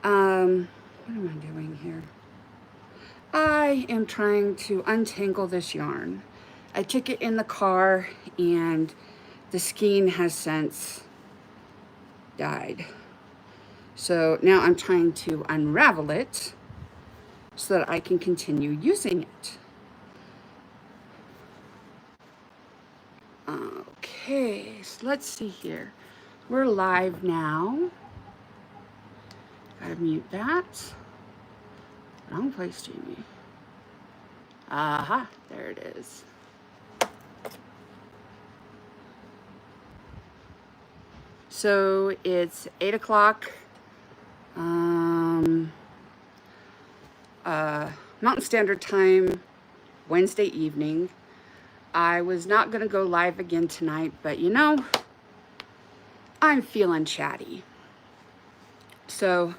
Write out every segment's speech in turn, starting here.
What am I doing here? I am trying to untangle this yarn. I took it in the car and the skein has since died. So now I'm trying to unravel it so that I can continue using it. Okay, so let's see here. We're live now. Gotta mute that. Wrong place, Jamie. Aha, there it is. So it's 8 o'clock Mountain Standard Time, Wednesday evening. I was not gonna go live again tonight, but you know, I'm feeling chatty. So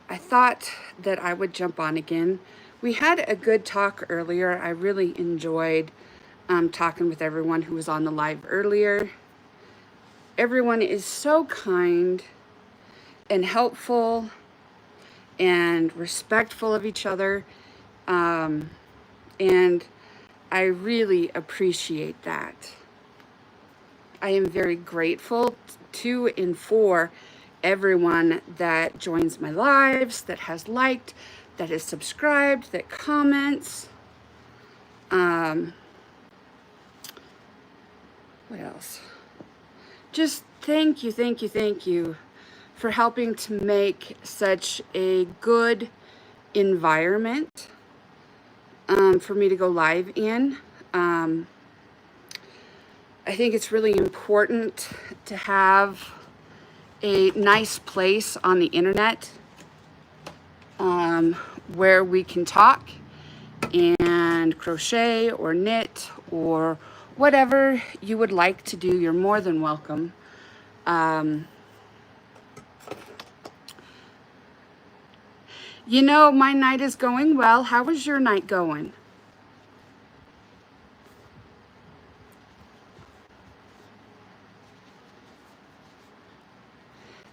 I thought that I would jump on again. We had a good talk earlier. I really enjoyed talking with everyone who was on the live earlier. Everyone is so kind and helpful and respectful of each other. And I really appreciate that. I am very grateful to and for everyone that joins my lives, that has liked, that has subscribed, that comments. What else? Just thank you for helping to make such a good environment for me to go live in. I think it's really important to have a nice place on the internet where we can talk and crochet or knit or whatever you would like to do. You're more than welcome. You know, my night is going well. How is your night going?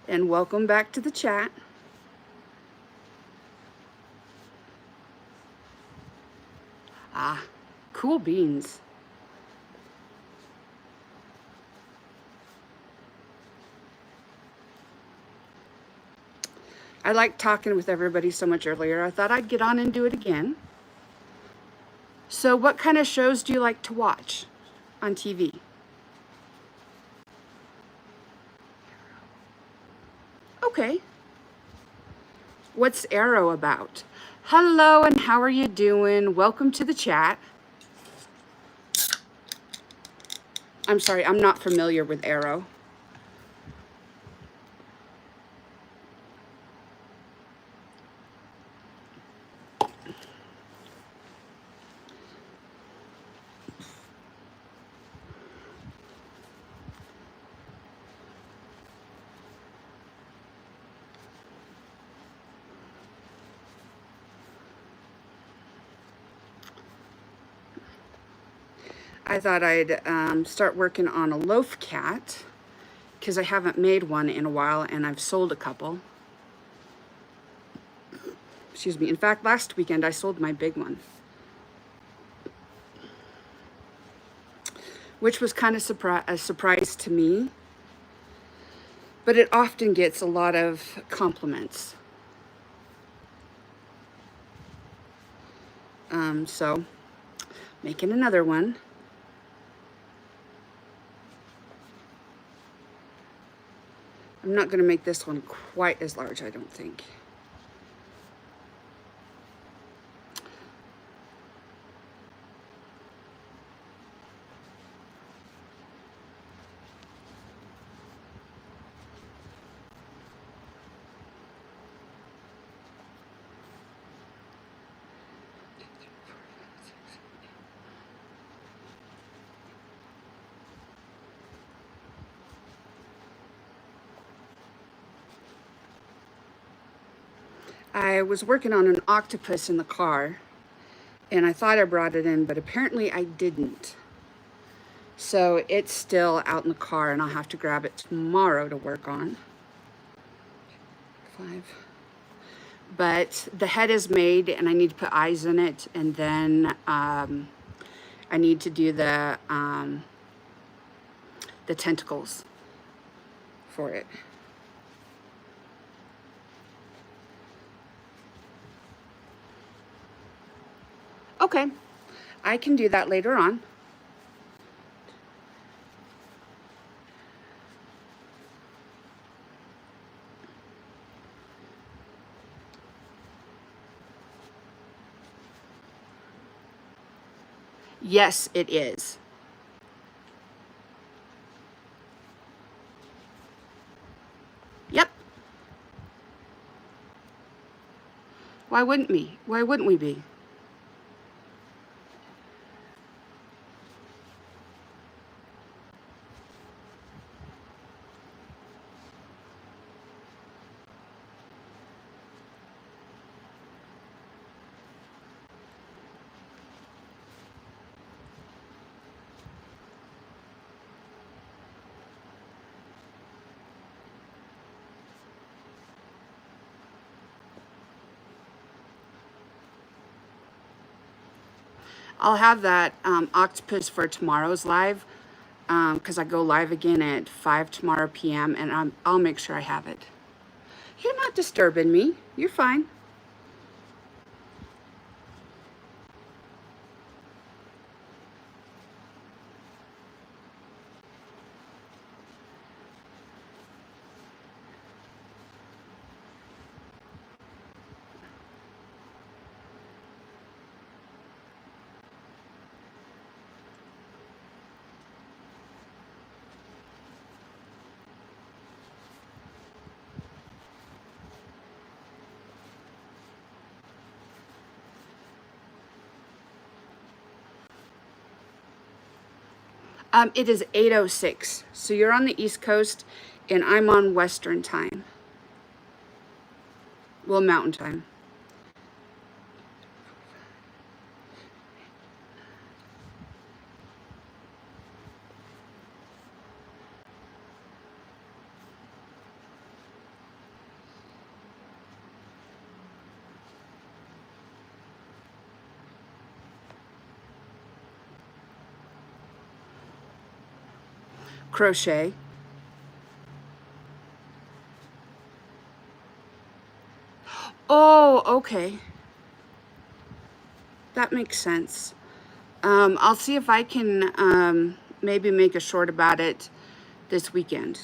And welcome back to the chat. Ah, cool beans. I liked talking with everybody so much earlier. I thought I'd get on and do it again. So what kind of shows do you like to watch on TV? Okay. What's Arrow about? Hello, and how are you doing? Welcome to the chat. I'm sorry, I'm not familiar with Arrow. I thought I'd start working on a loaf cat because I haven't made one in a while and I've sold a couple. Excuse me. In fact, last weekend I sold my big one, which was kind of a surprise to me, but it often gets a lot of compliments. So making another one. I'm not going to make this one quite as large, I don't think. I was working on an octopus in the car and I thought I brought it in, but apparently I didn't. So it's still out in the car and I'll have to grab it tomorrow to work on. 5. but the head is made and I need to put eyes in it, and then I need to do the tentacles for it. Okay, I can do that later on. Yes, it is. Yep. Why wouldn't we? Why wouldn't we be? I'll have that octopus for tomorrow's live, because I go live again at 5 tomorrow p.m. and I'll make sure I have it. You're not disturbing me. You're fine. It is 8:06, so you're on the East Coast, and I'm on Western time. Well, Mountain time. Crochet. Oh, okay. That makes sense. I'll see if I can maybe make a short about it this weekend.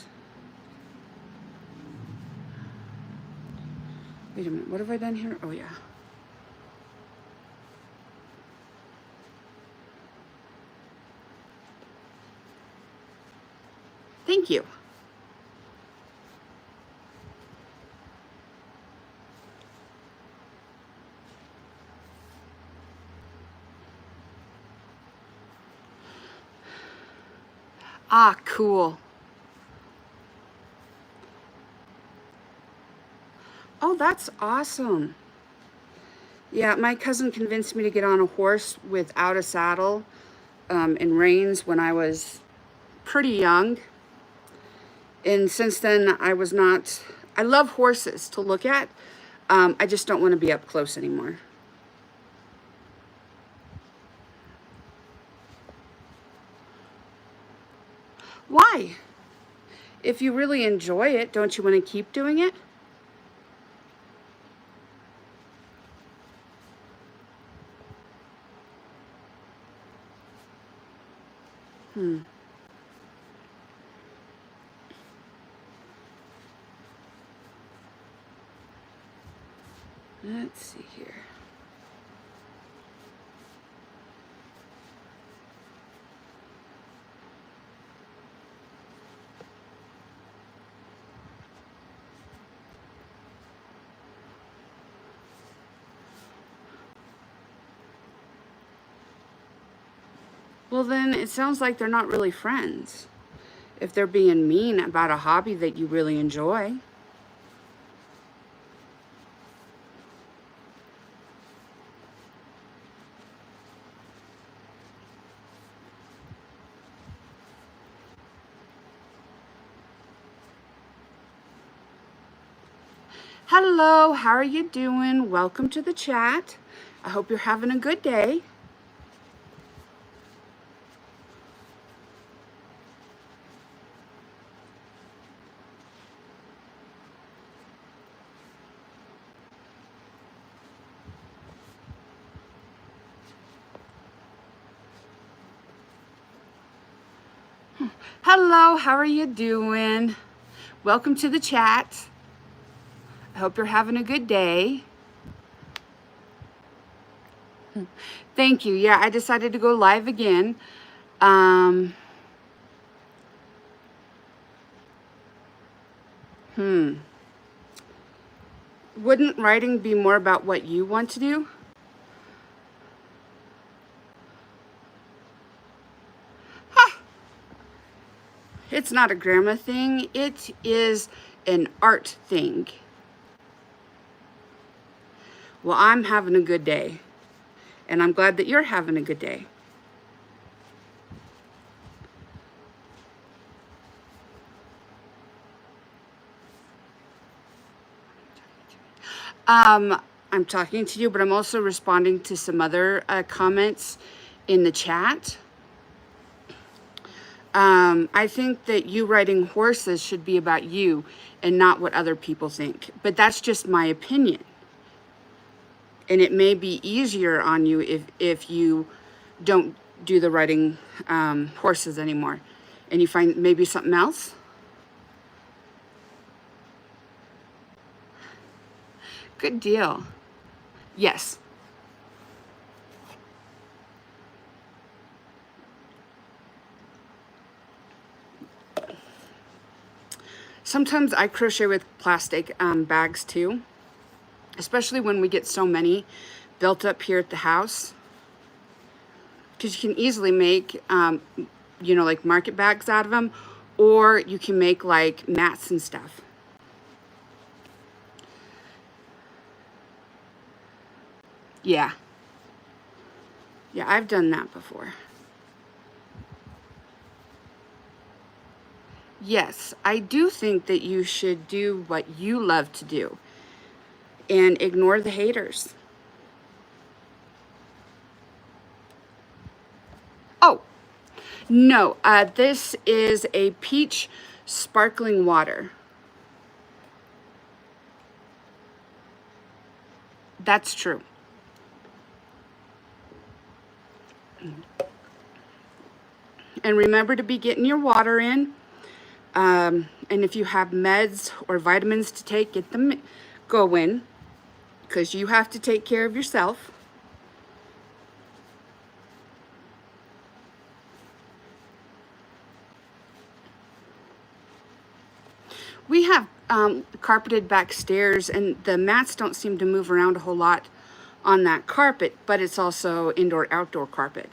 Wait a minute, what have I done here? Oh, yeah. Thank you. Ah, cool. Oh, that's awesome. Yeah, my cousin convinced me to get on a horse without a saddle in reins when I was pretty young. And since then, I was not. I love horses to look at. I just don't want to be up close anymore. Why? If you really enjoy it, don't you want to keep doing it? Hmm. Let's see here. Well, then it sounds like they're not really friends. If they're being mean about a hobby that you really enjoy. Hello, how are you doing? Welcome to the chat. I hope you're having a good day. Hello, how are you doing? Welcome to the chat. I hope you're having a good day. Thank you. Yeah, I decided to go live again. Um, Wouldn't writing be more about what you want to do? Huh. It's not a grammar thing. It is an art thing. Well, I'm having a good day. And I'm glad that you're having a good day. I'm talking to you, but I'm also responding to some other comments in the chat. I think that you riding horses should be about you and not what other people think. But that's just my opinion. And it may be easier on you if you don't do the riding horses anymore. And you find maybe something else. Good deal. Yes. Sometimes I crochet with plastic bags too, especially when we get so many built up here at the house. Because you can easily make, you know, like market bags out of them, or you can make like mats and stuff. Yeah. Yeah, I've done that before. Yes, I do think that you should do what you love to do and ignore the haters. Oh, no, this is a peach sparkling water. That's true. And remember to be getting your water in. And if you have meds or vitamins to take, get them going, because you have to take care of yourself. We have carpeted back stairs, and the mats don't seem to move around a whole lot on that carpet, but it's also indoor-outdoor carpet.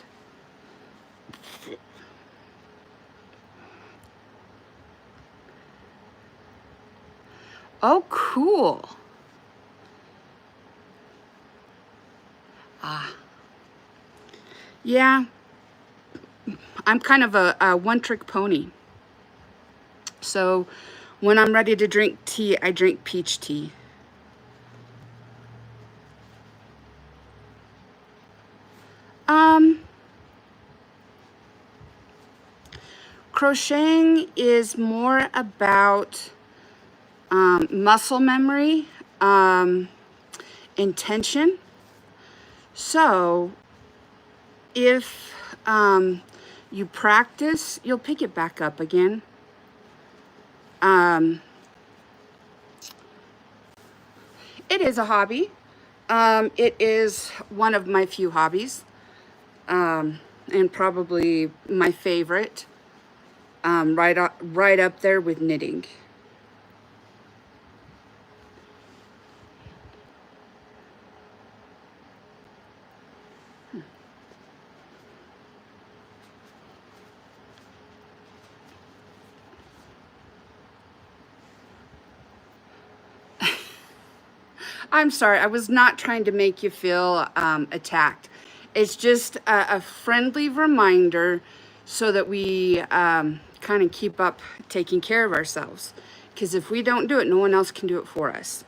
Oh, cool. Ah. Yeah, I'm kind of a one-trick pony. So when I'm ready to drink tea, I drink peach tea. Crocheting is more about muscle memory, intention. So if you practice, you'll pick it back up again. It is a hobby. It is one of my few hobbies, and probably my favorite, right up there with knitting. I'm sorry, I was not trying to make you feel attacked. It's just a friendly reminder so that we kind of keep up taking care of ourselves. Because if we don't do it, no one else can do it for us.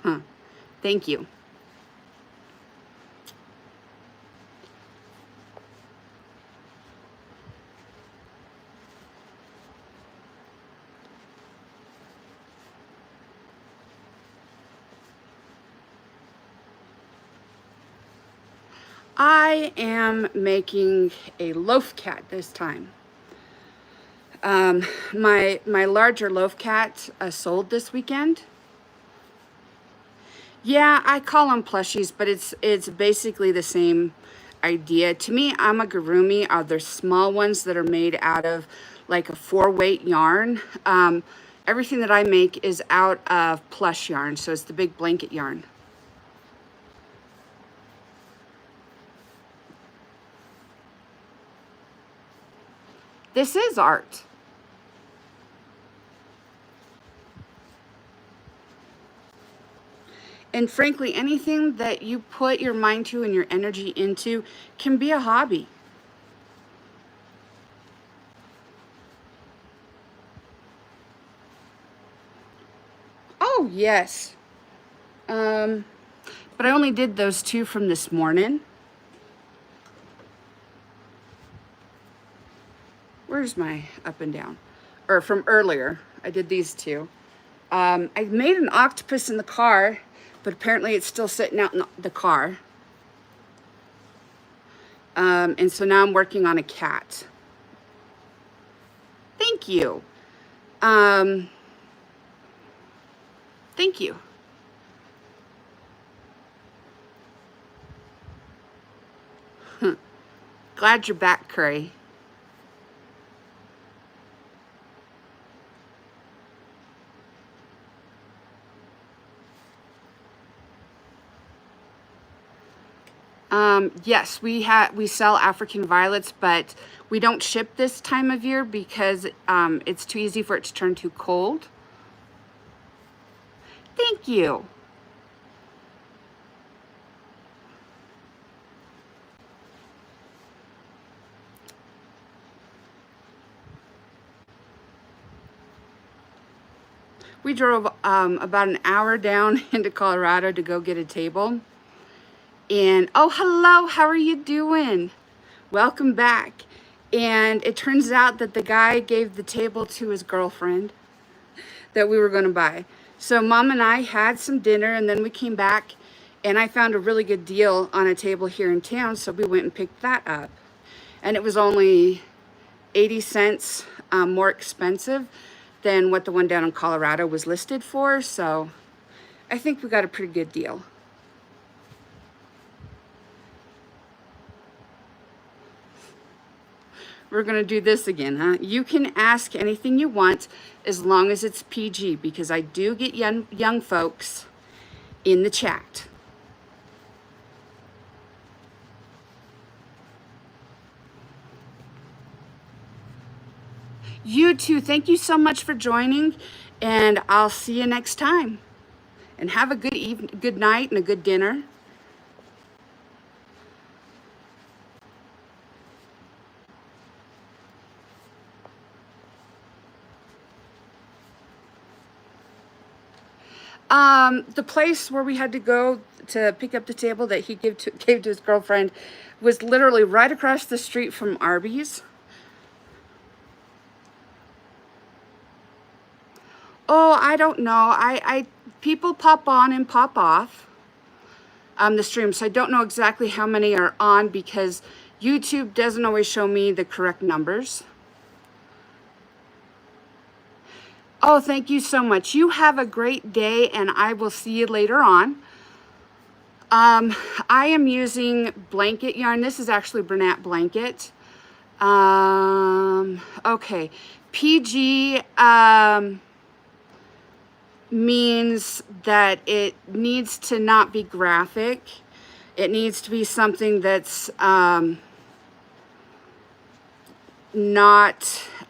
Huh. Thank you. I am making a loaf cat this time. My larger loaf cat sold this weekend. Yeah, I call them plushies, but it's basically the same idea. To me, amigurumi are the small ones that are made out of like a 4-weight yarn. Everything that I make is out of plush yarn, so it's the big blanket yarn. This is art. And frankly, anything that you put your mind to and your energy into can be a hobby. Oh, yes. But I only did those 2 from this morning. Where's my up and down? Or from earlier. I did these 2. I made an octopus in the car, but apparently it's still sitting out in the car. And so now I'm working on a cat. Thank you. Thank you. Glad you're back, Cray. Yes, we sell African violets, but we don't ship this time of year because it's too easy for it to turn too cold. Thank you. We drove about an hour down into Colorado to go get a table. And oh, hello, how are you doing? Welcome back. And it turns out that the guy gave the table to his girlfriend that we were going to buy. So Mom and I had some dinner, and then we came back, and I found a really good deal on a table here in town, so we went and picked that up. And it was only 80 cents more expensive than what the one down in Colorado was listed for, so I think we got a pretty good deal. We're gonna do this again, huh? You can ask anything you want as long as it's PG, because I do get young folks in the chat. You too, thank you so much for joining, and I'll see you next time. And have a good evening, good night, and a good dinner. The place where we had to go to pick up the table that he gave to his girlfriend was literally right across the street from Arby's. Oh, I don't know. People pop on and pop off the stream, so I don't know exactly how many are on because YouTube doesn't always show me the correct numbers. Oh, thank you so much. You have a great day, and I will see you later on. I am using blanket yarn. This is actually Bernat blanket. Okay. PG means that it needs to not be graphic. It needs to be something that's not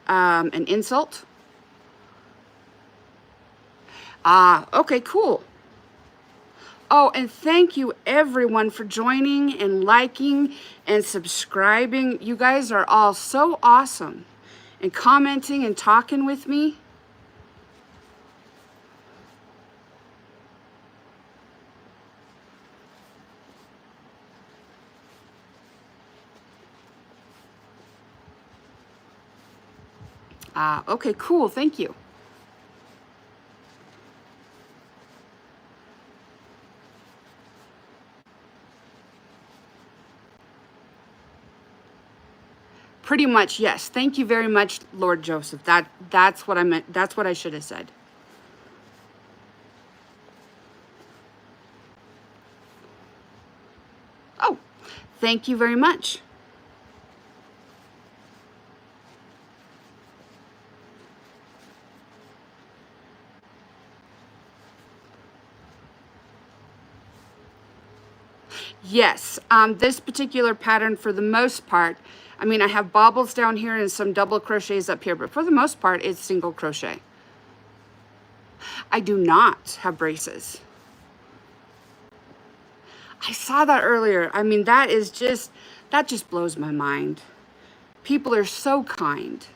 an insult. Okay, cool. Oh, and thank you everyone for joining and liking and subscribing. You guys are all so awesome and commenting and talking with me. Okay, cool. Thank you. Pretty much, yes. Thank you very much, Lord Joseph. That's what I meant. That's what I should have said. Oh, thank you very much. Yes, this particular pattern, for the most part, I mean, I have bobbles down here and some double crochets up here, but for the most part, it's single crochet. I do not have braces. I saw that earlier. I mean, that just blows my mind. People are so kind.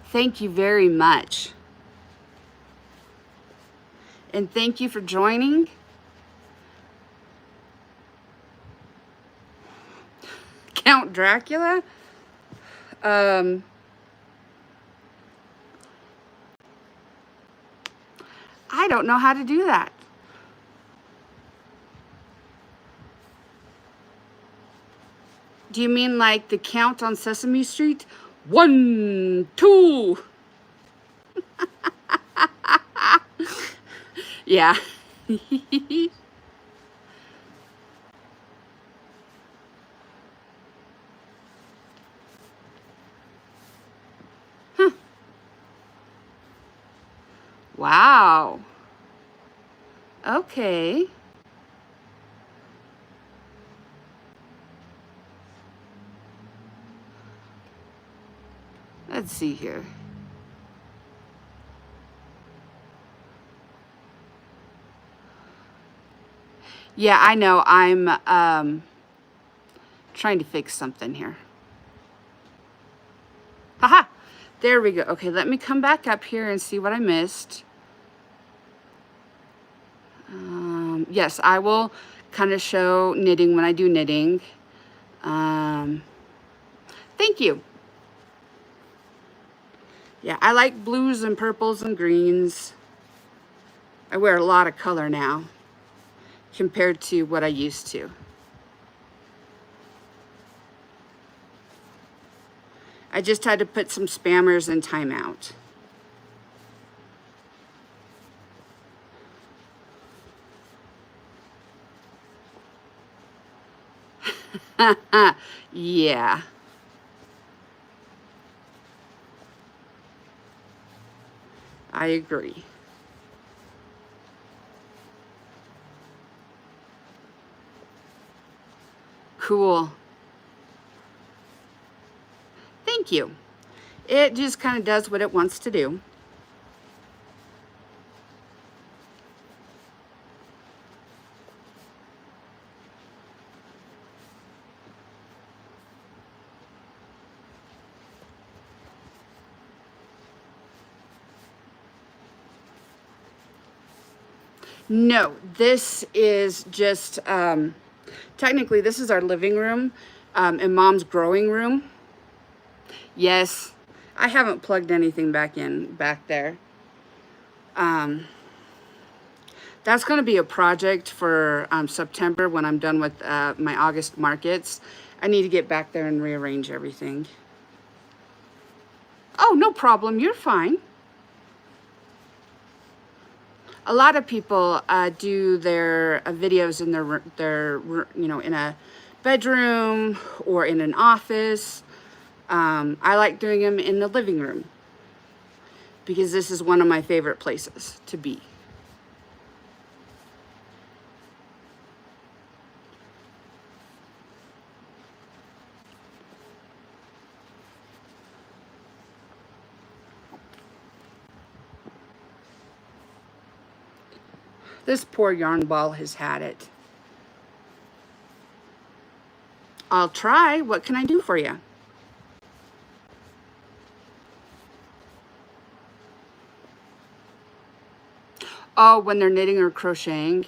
Thank you very much. And thank you for joining. Count Dracula? I don't know how to do that. Do you mean like the count on Sesame Street? 1, 2. Yeah. Huh. Wow. Okay. Let's see here. Yeah, I know. I'm trying to fix something here. Haha. There we go. Okay, let me come back up here and see what I missed. Yes, I will kind of show knitting when I do knitting. Thank you. Yeah, I like blues and purples and greens. I wear a lot of color now compared to what I used to. I just had to put some spammers in timeout. Yeah. I agree. Cool. Thank you. It just kind of does what it wants to do. No, this is just, technically this is our living room and Mom's growing room. Yes, I haven't plugged anything back there. That's going to be a project for September when I'm done with my August markets. I need to get back there and rearrange everything. Oh, no problem. You're fine. A lot of people do their videos in their in a bedroom or in an office. I like doing them in the living room because this is one of my favorite places to be. This poor yarn ball has had it. I'll try. What can I do for you? Oh, when they're knitting or crocheting.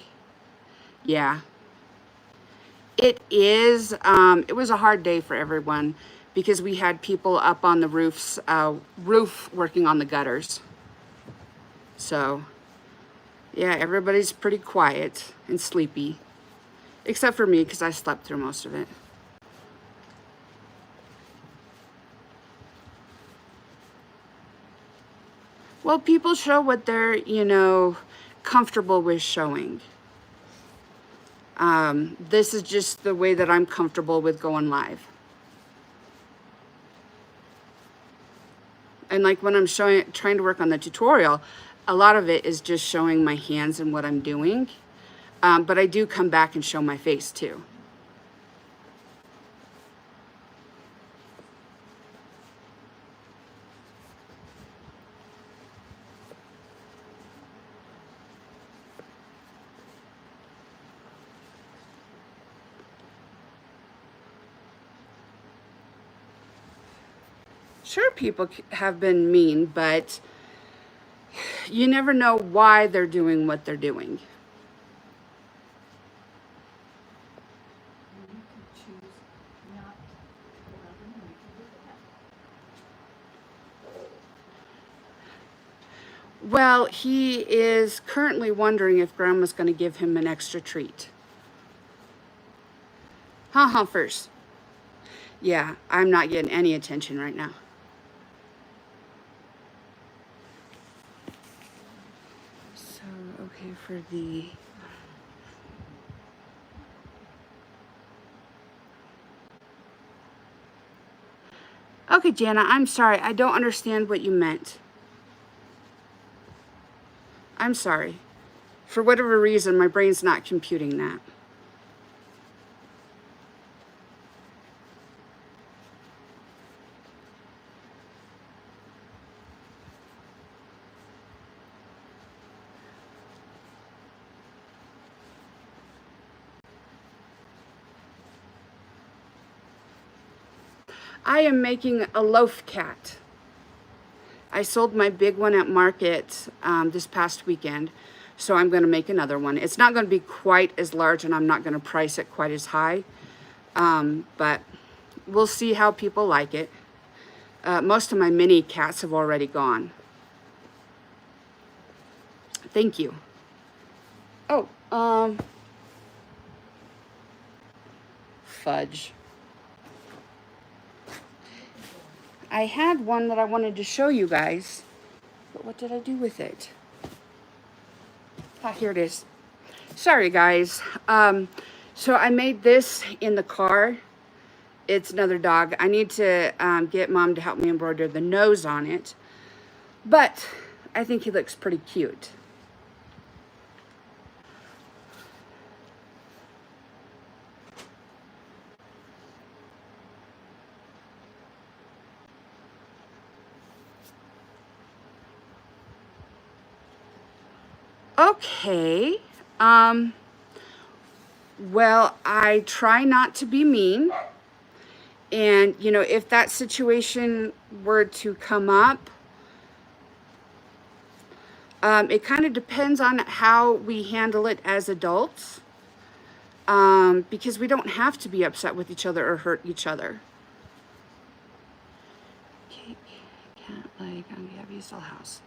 Yeah. It is, it was a hard day for everyone because we had people up on the roof working on the gutters. So, yeah, everybody's pretty quiet and sleepy, except for me because I slept through most of it. Well, people show what they're, you know, comfortable with showing. This is just the way that I'm comfortable with going live. And like when I'm trying to work on the tutorial, a lot of it is just showing my hands and what I'm doing. But I do come back and show my face too. Sure, people have been mean, but you never know why they're doing what they're doing. Well, he is currently wondering if Grandma's going to give him an extra treat. Huh, first. Yeah, I'm not getting any attention right now. So, okay, for the... Okay, Jana, I'm sorry. I don't understand what you meant. I'm sorry. For whatever reason, my brain's not computing that. I am making a loaf cat. I sold my big one at market this past weekend, so I'm going to make another one. It's not going to be quite as large, and I'm not going to price it quite as high, but we'll see how people like it. Most of my mini cats have already gone. Thank you. Oh, fudge. I had one that I wanted to show you guys, but what did I do with it? Ah, here it is. Sorry, guys. So I made this in the car. It's another dog. I need to get Mom to help me embroider the nose on it, but I think he looks pretty cute. Okay. Well, I try not to be mean. And, you know, if that situation were to come up, it kind of depends on how we handle it as adults. Because we don't have to be upset with each other or hurt each other. Cake, cat leg on Gabby's doll house.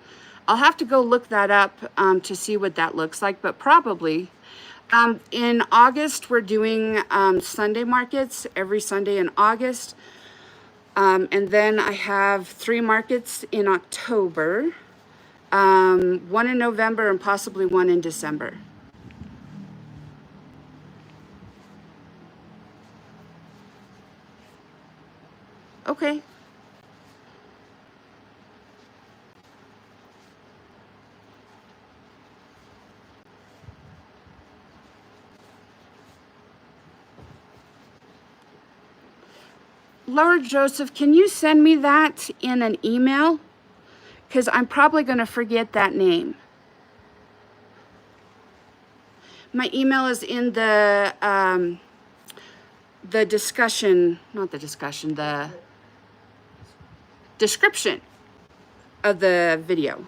I'll have to go look that up to see what that looks like, but probably. In August, we're doing Sunday markets every Sunday in August. And then I have 3 markets in October, 1 in November, and possibly 1 in December. Okay. Laura Joseph, can you send me that in an email? Because I'm probably going to forget that name. My email is in the discussion, not the discussion, the description of the video.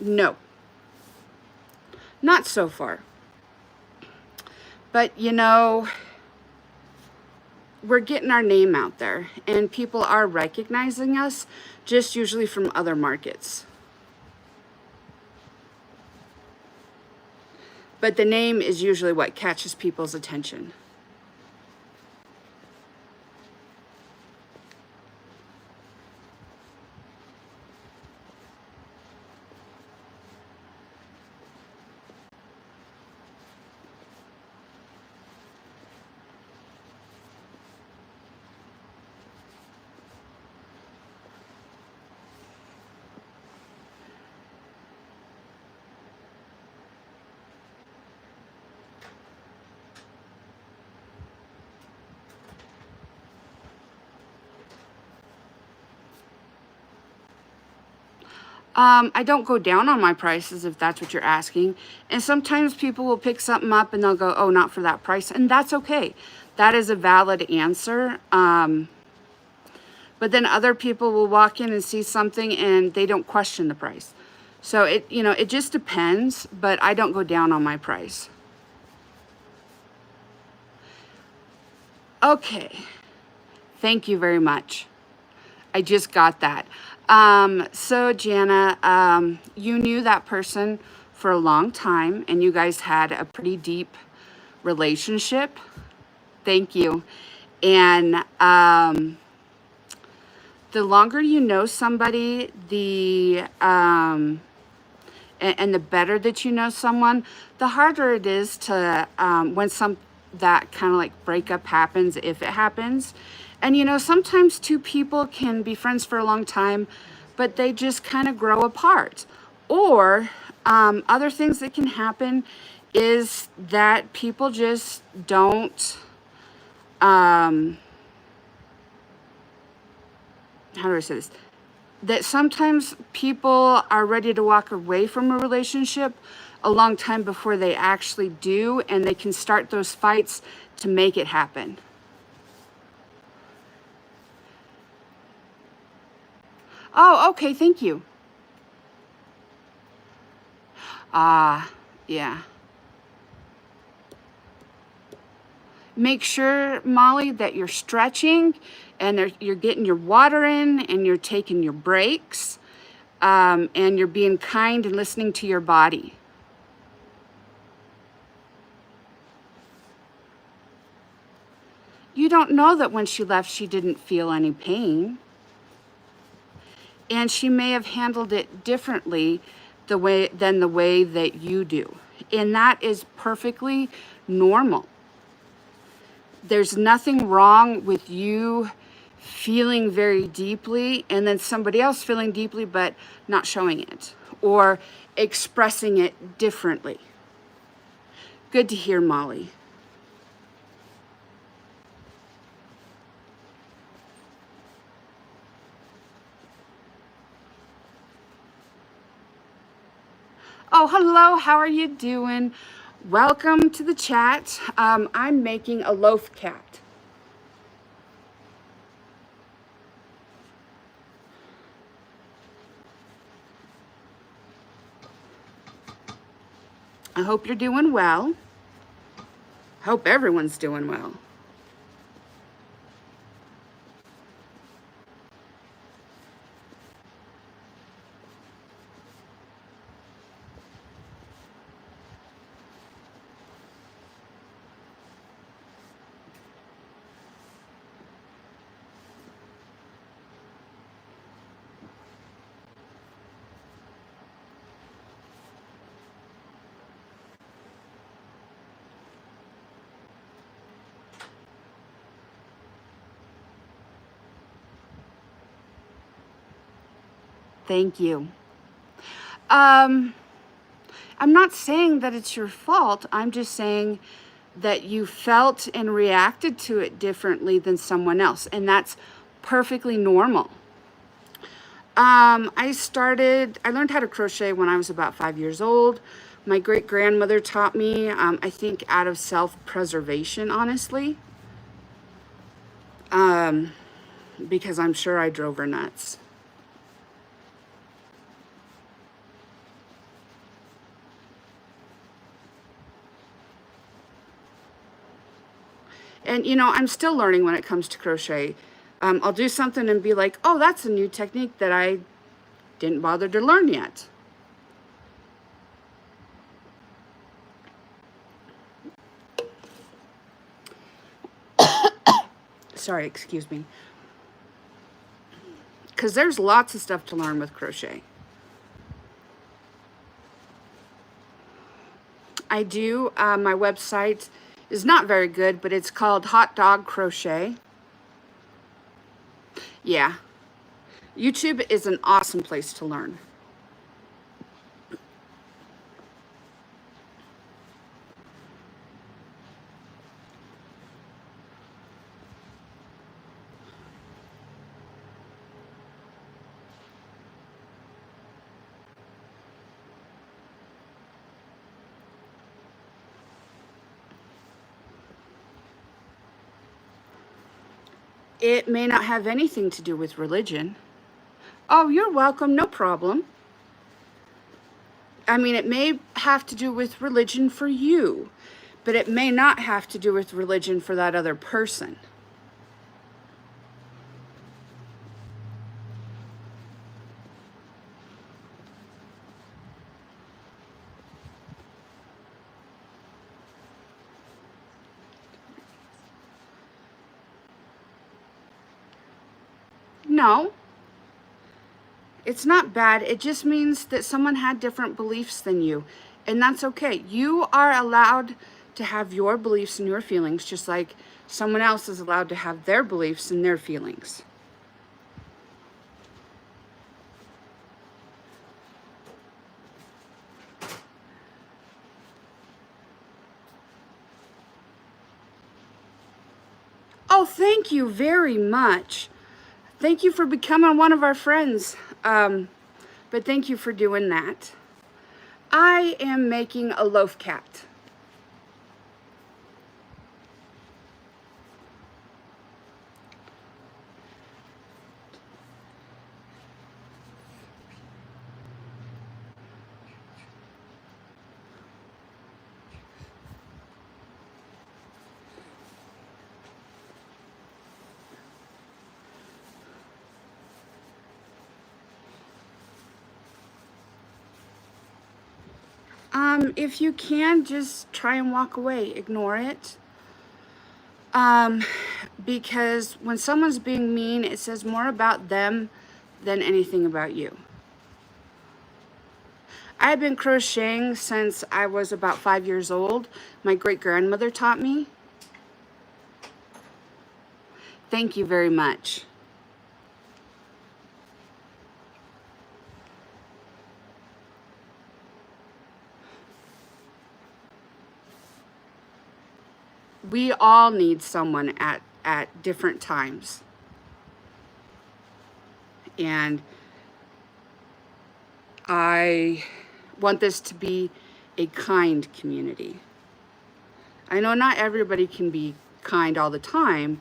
No, not so far. But you know, we're getting our name out there and people are recognizing us, just usually from other markets. But the name is usually what catches people's attention. I don't go down on my prices if that's what you're asking. And sometimes people will pick something up and they'll go, oh, not for that price. And that's okay. That is a valid answer. But then other people will walk in and see something and they don't question the price. So it, you know, it just depends, but I don't go down on my price. Okay. Thank you very much. I just got that. So Jana, you knew that person for a long time and you guys had a pretty deep relationship. Thank you. And, the longer you know somebody, and the better that you know someone, the harder it is to, when that kind of like breakup happens, if it happens. And you know, sometimes two people can be friends for a long time, but they just kind of grow apart. Or other things that can happen is that people just don't, how do I say this? That sometimes people are ready to walk away from a relationship a long time before they actually do, and they can start those fights to make it happen. Oh, okay, thank you. Yeah. Make sure, Molly, that you're stretching and you're getting your water in and you're taking your breaks, and you're being kind and listening to your body. You don't know that when she left, she didn't feel any pain. And she may have handled it differently than the way that you do. And that is perfectly normal. There's nothing wrong with you feeling very deeply and then somebody else feeling deeply but not showing it or expressing it differently. Good to hear, Molly. Oh, hello, how are you doing? Welcome to the chat. I'm making a loaf cat. I hope you're doing well. Hope everyone's doing well. Thank you. I'm not saying that it's your fault. I'm just saying that you felt and reacted to it differently than someone else, and that's perfectly normal. I learned how to crochet when I was about 5 years old. My great-grandmother taught me, I think out of self-preservation, honestly, because I'm sure I drove her nuts. And, you know, I'm still learning when it comes to crochet. I'll do something and be like, oh, that's a new technique that I didn't bother to learn yet. Sorry, excuse me. Because there's lots of stuff to learn with crochet. I do. My website is not very good, but it's called Hot Dog Crochet. Yeah. YouTube is an awesome place to learn. It may not have anything to do with religion. Oh, you're welcome, no problem. I mean, it may have to do with religion for you, but it may not have to do with religion for that other person. No, it's not bad. It just means that someone had different beliefs than you, and that's okay. You are allowed to have your beliefs and your feelings, just like someone else is allowed to have their beliefs and their feelings. Oh, thank you very much. Thank you for becoming one of our friends. But thank you for doing that. I am making a loaf cat. If you can, just try and walk away. Ignore it. Because when someone's being mean, it says more about them than anything about you. I've been crocheting since I was about 5 years old. My great-grandmother taught me. Thank you very much. We all need someone at different times. And I want this to be a kind community. I know not everybody can be kind all the time,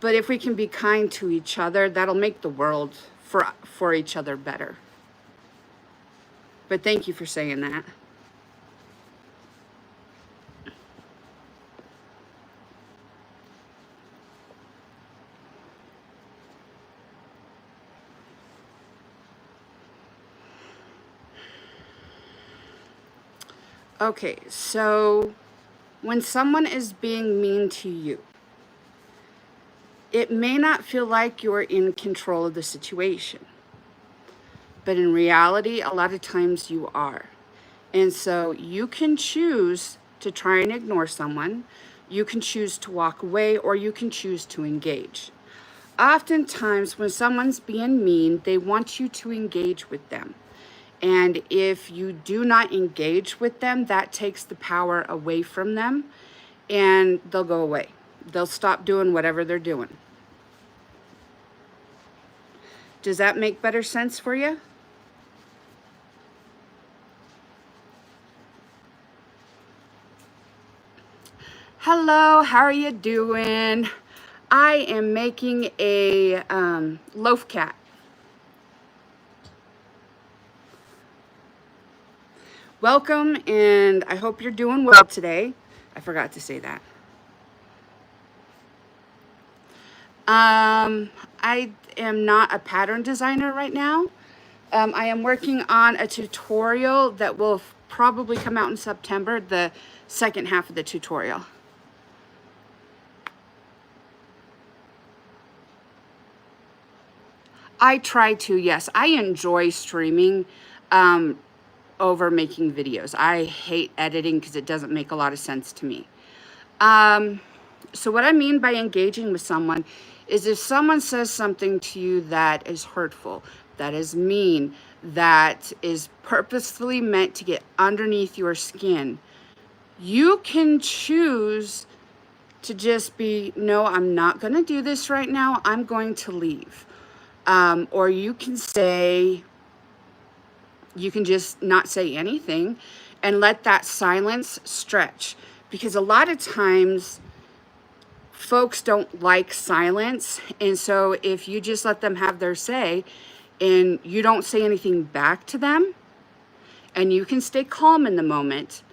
but if we can be kind to each other, that'll make the world for each other better. But thank you for saying that. Okay, so when someone is being mean to you, it may not feel like you're in control of the situation, but in reality, a lot of times you are. And so you can choose to try and ignore someone, you can choose to walk away, or you can choose to engage. Oftentimes, when someone's being mean, they want you to engage with them. And if you do not engage with them, that takes the power away from them and they'll go away. They'll stop doing whatever they're doing. Does that make better sense for you? Hello, how are you doing? I am making a loaf cat. Welcome, and I hope you're doing well today. I forgot to say that. I am not a pattern designer right now. I am working on a tutorial that will probably come out in September, the second half of the tutorial. I try to, yes. I enjoy streaming over making videos. I hate editing because it doesn't make a lot of sense to me. So what I mean by engaging with someone is if someone says something to you that is hurtful, that is mean, that is purposefully meant to get underneath your skin, you can choose to just be, no, I'm not going to do this right now. I'm going to leave. Or you can say, you can just not say anything and let that silence stretch. Because a lot of times folks don't like silence. And so if you just let them have their say and you don't say anything back to them and you can stay calm in the moment,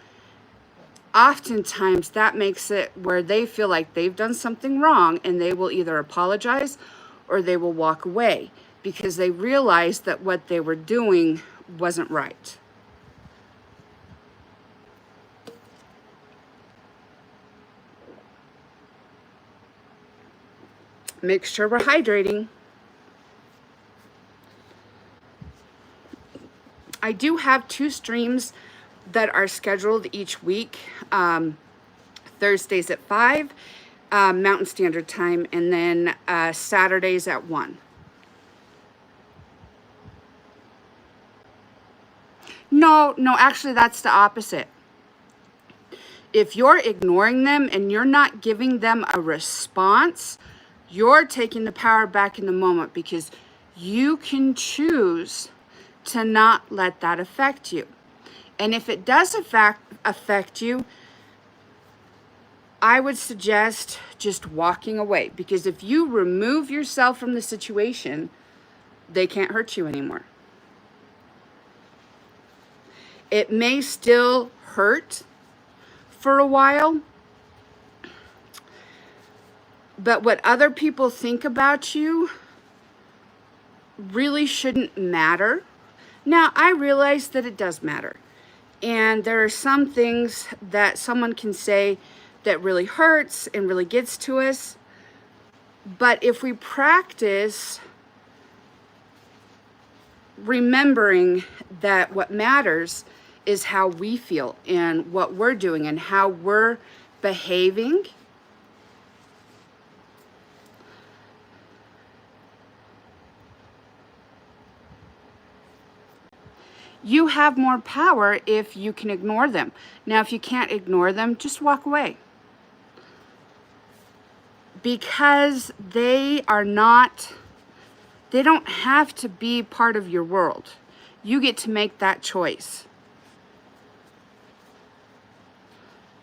oftentimes that makes it where they feel like they've done something wrong and they will either apologize or they will walk away because they realize that what they were doing wasn't right. Make sure we're hydrating. I do have 2 streams that are scheduled each week. Thursdays at 5, Mountain Standard Time, and then Saturdays at 1. No, actually that's the opposite. If you're ignoring them and you're not giving them a response, you're taking the power back in the moment because you can choose to not let that affect you. And if it does affect you, I would suggest just walking away, because if you remove yourself from the situation, they can't hurt you anymore. It may still hurt for a while, but what other people think about you really shouldn't matter. Now, I realize that it does matter. And there are some things that someone can say that really hurts and really gets to us. But if we practice remembering that what matters is how we feel and what we're doing and how we're behaving, you have more power if you can ignore them. Now, if you can't ignore them, just walk away. Because they don't have to be part of your world. You get to make that choice.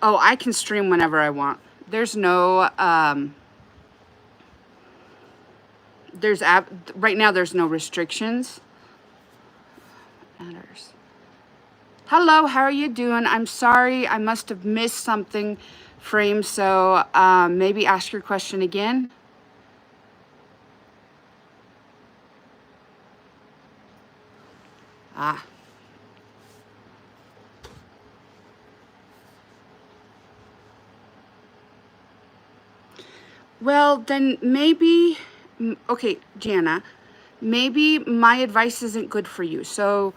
Oh, I can stream whenever I want. There's no, right now there's no restrictions. Matters. Hello, how are you doing? I'm sorry, I must have missed something, Frame, so maybe ask your question again. Ah. Well, then maybe, okay, Jana, maybe my advice isn't good for you. So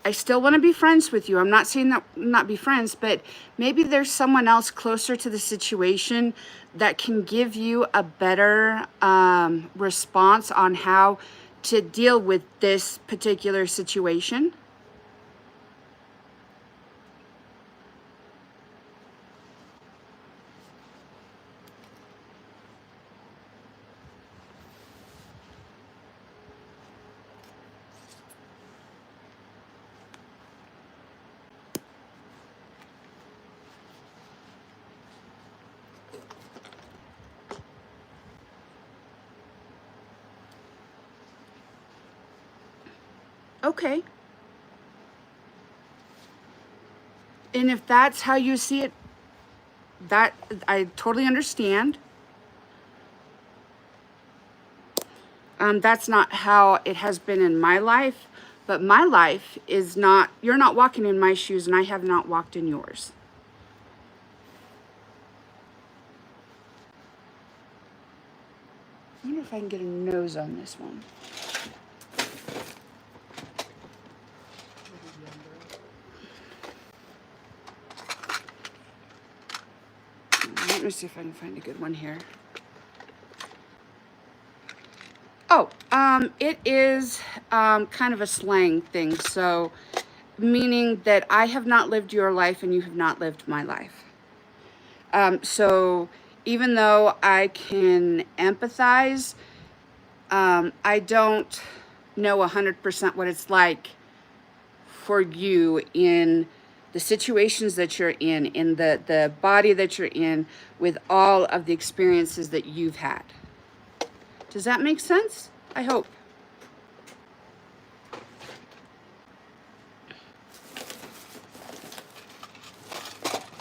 I still want to be friends with you. I'm not saying that not be friends, but maybe there's someone else closer to the situation that can give you a better response on how to deal with this particular situation. Okay. And if that's how you see it, that I totally understand. That's not how it has been in my life, but my life is not, you're not walking in my shoes and I have not walked in yours. I wonder if I can get a nose on this one. Let me see if I can find a good one here. Oh, it is kind of a slang thing. So, meaning that I have not lived your life and you have not lived my life. So, even though I can empathize, I don't know 100% what it's like for you in the situations that you're in the body that you're in, with all of the experiences that you've had. Does that make sense? I hope.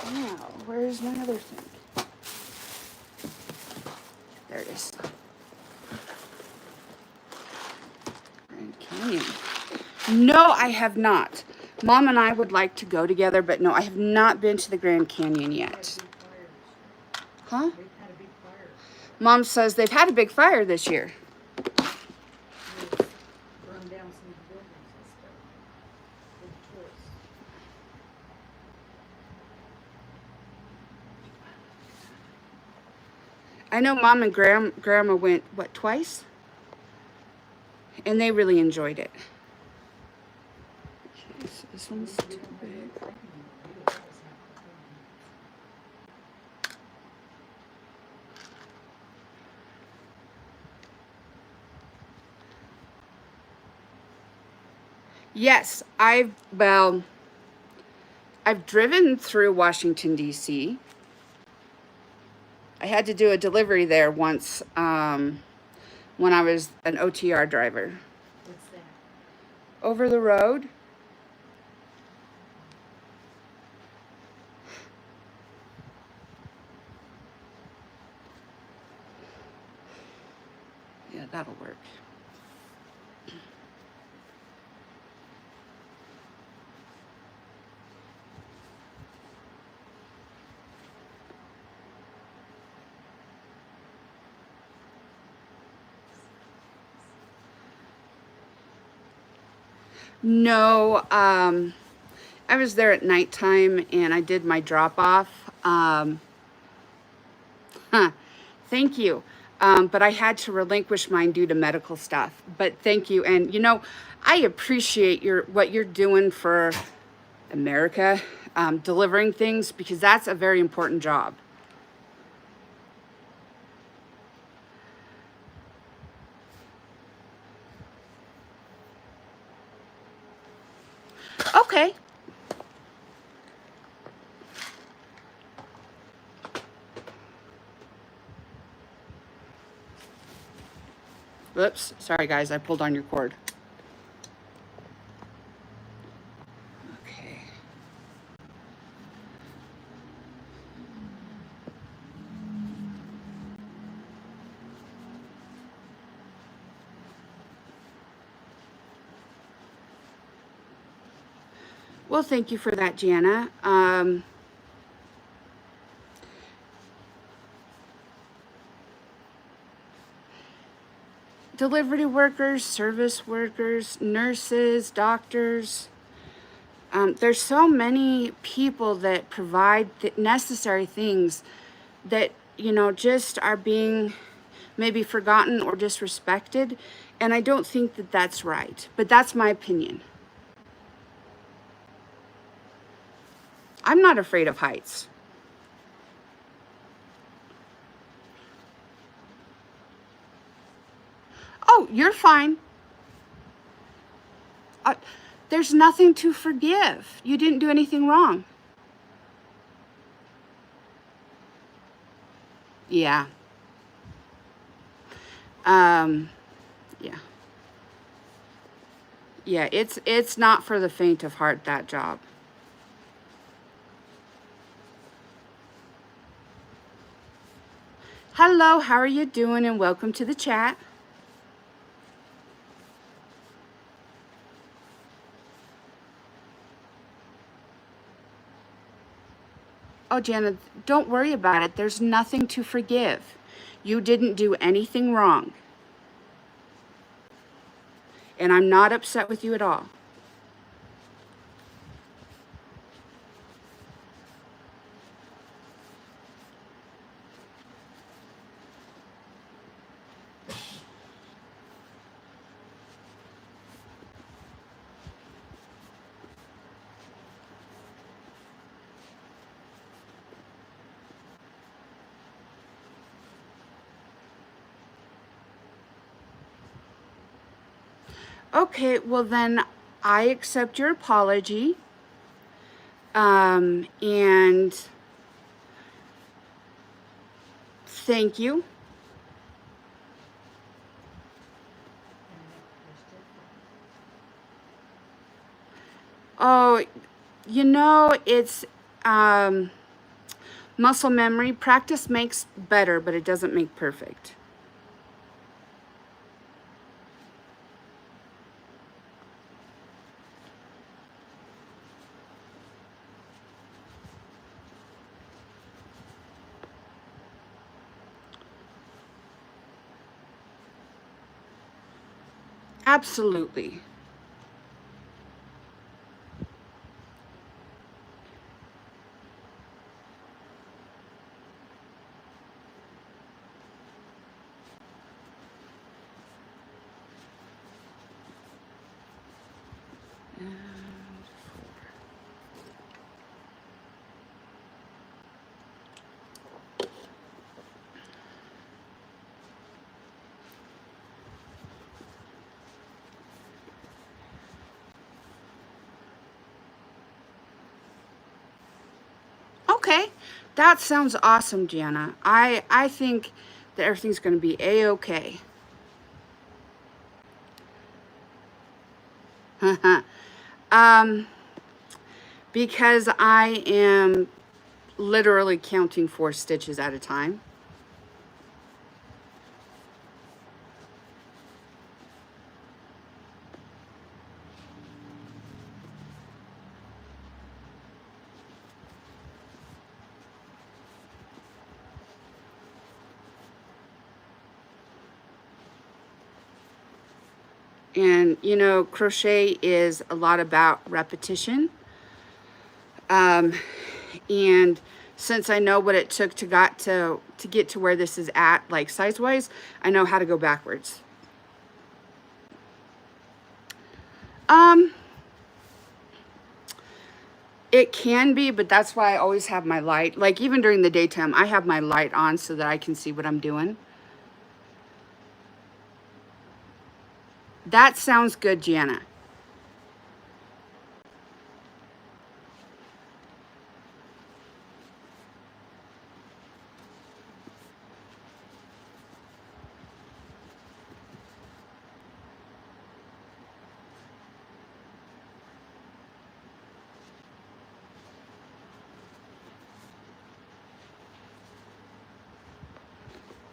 Now, where's my other thing? There it is. Grand Canyon. No, I have not. Mom and I would like to go together, but no, I have not been to the Grand Canyon yet. Huh? Mom says they've had a big fire this year. I know Mom and Grandma went, what, twice? And they really enjoyed it. Okay, so this one's too big. Yes, I've driven through Washington, D.C. I had to do a delivery there once when I was an OTR driver. What's that? Over the road. Yeah, that'll work. No, I was there at nighttime and I did my drop off. Thank you. But I had to relinquish mine due to medical stuff. But thank you. And you know, I appreciate what you're doing for America, delivering things, because that's a very important job. Okay. Whoops, sorry guys, I pulled on your cord. Okay. Well, thank you for that, Jana. Delivery workers, service workers, nurses, doctors. There's so many people that provide necessary things that, you know, just are being maybe forgotten or disrespected. And I don't think that that's right, but that's my opinion. I'm not afraid of heights. Oh, you're fine. There's nothing to forgive. You didn't do anything wrong. Yeah. Yeah. Yeah, it's not for the faint of heart, that job. Hello, how are you doing? And welcome to the chat. Oh, Jana, don't worry about it. There's nothing to forgive. You didn't do anything wrong. And I'm not upset with you at all. Okay, well then I accept your apology. And thank you. Oh, you know, it's muscle memory. Practice makes better, but it doesn't make perfect. Absolutely. Okay, that sounds awesome, Gianna. I think that everything's going to be a-okay. um, because I am literally counting 4 stitches at a time. And you know, crochet is a lot about repetition. And since I know what it took to get to where this is at, like size wise, I know how to go backwards. Um, it can be, but that's why I always have my light. Like even during the daytime, I have my light on so that I can see what I'm doing. That sounds good, Gianna.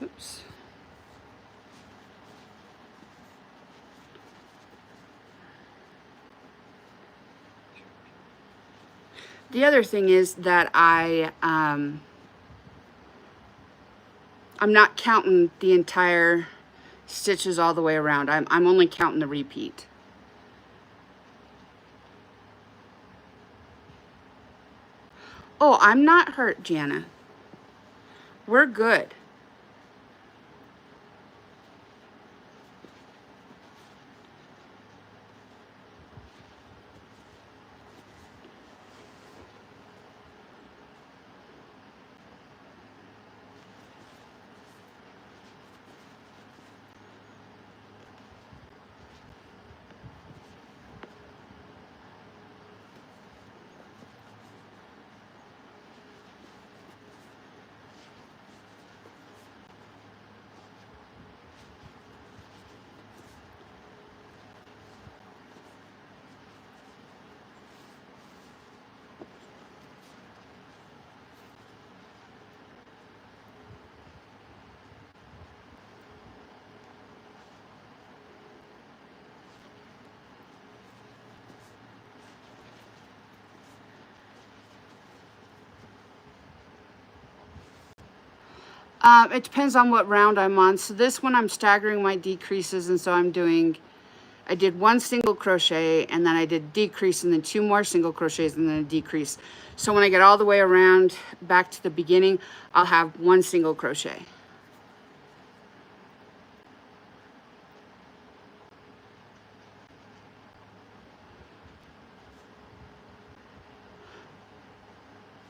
Oops. The other thing is that I'm not counting the entire stitches all the way around. I'm only counting the repeat. Oh, I'm not hurt, Jana. We're good. It depends on what round I'm on. So this one I'm staggering my decreases, and so I did 1 single crochet, and then I did decrease, and then 2 more single crochets, and then a decrease. So when I get all the way around back to the beginning, I'll have 1 single crochet.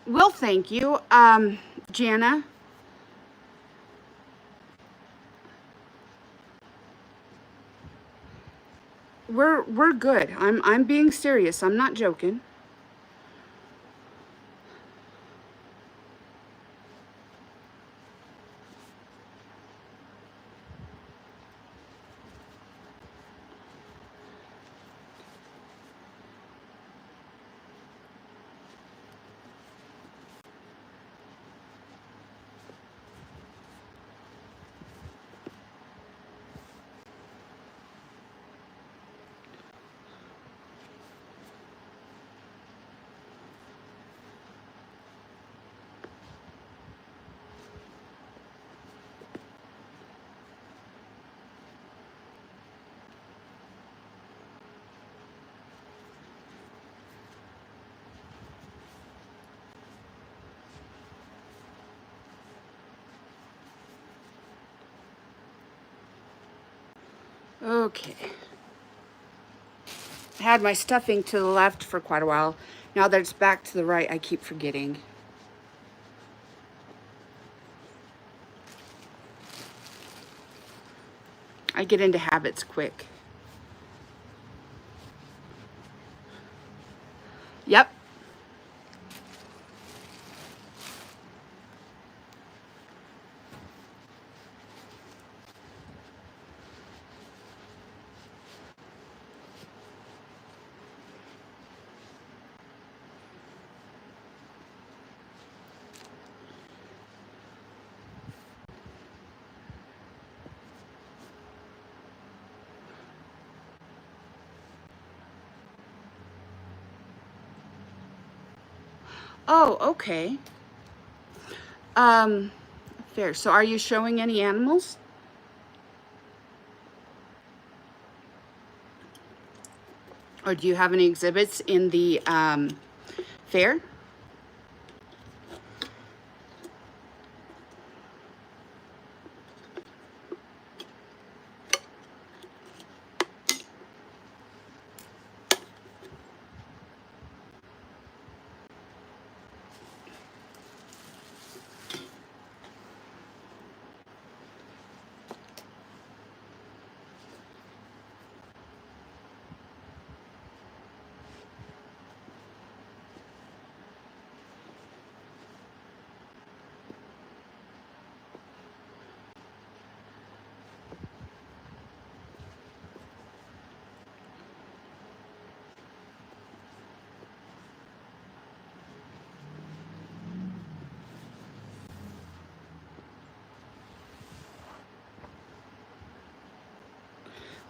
Well, thank you, Jana. We're good. I'm being serious. I'm not joking. Okay. I had my stuffing to the left for quite a while. Now that it's back to the right, I keep forgetting. I get into habits quick. Yep. Oh, okay. Um, Fair. So are you showing any animals? Or do you have any exhibits in the fair?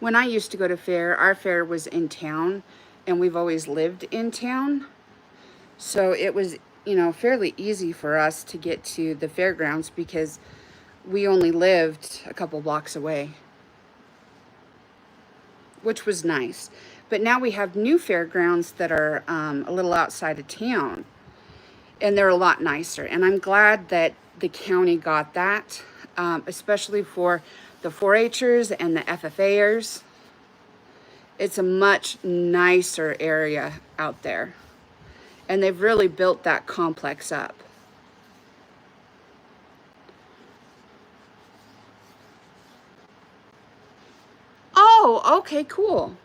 When I used to go to fair, our fair was in town, and we've always lived in town. So it was, fairly easy for us to get to the fairgrounds because we only lived a couple blocks away, which was nice. But now we have new fairgrounds that are a little outside of town, and they're a lot nicer. And I'm glad that the county got that, especially for the 4-Hers and the FFAers. It's a much nicer area out there. And they've really built that complex up. Oh, okay, cool.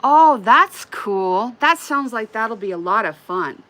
Oh, that's cool. That sounds like that'll be a lot of fun.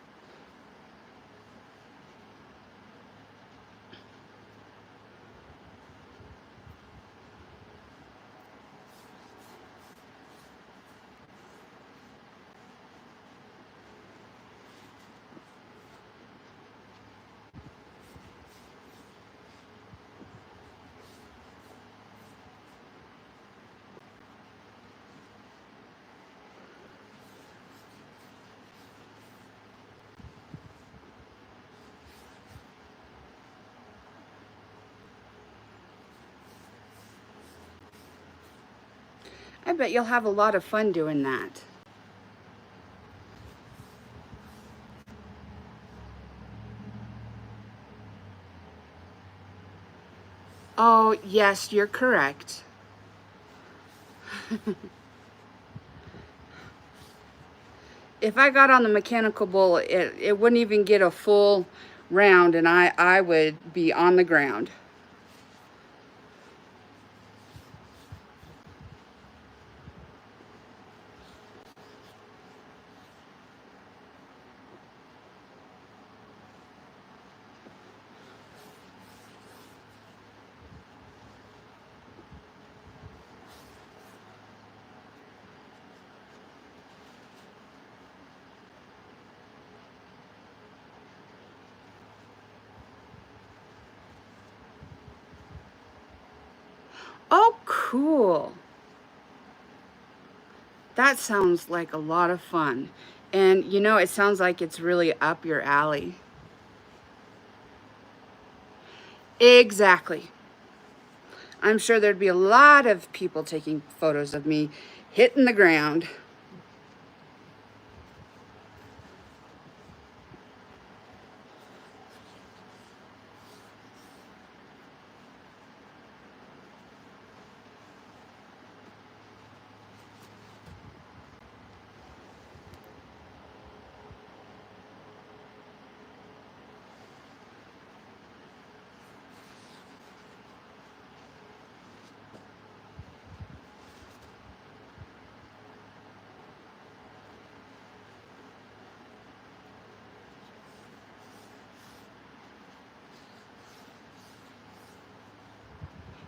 bet you'll have a lot of fun doing that. Oh, yes, you're correct. If I got on the mechanical bull, it wouldn't even get a full round, and I would be on the ground. Oh, cool. That sounds like a lot of fun. And you know, it sounds like it's really up your alley. Exactly. I'm sure there'd be a lot of people taking photos of me hitting the ground.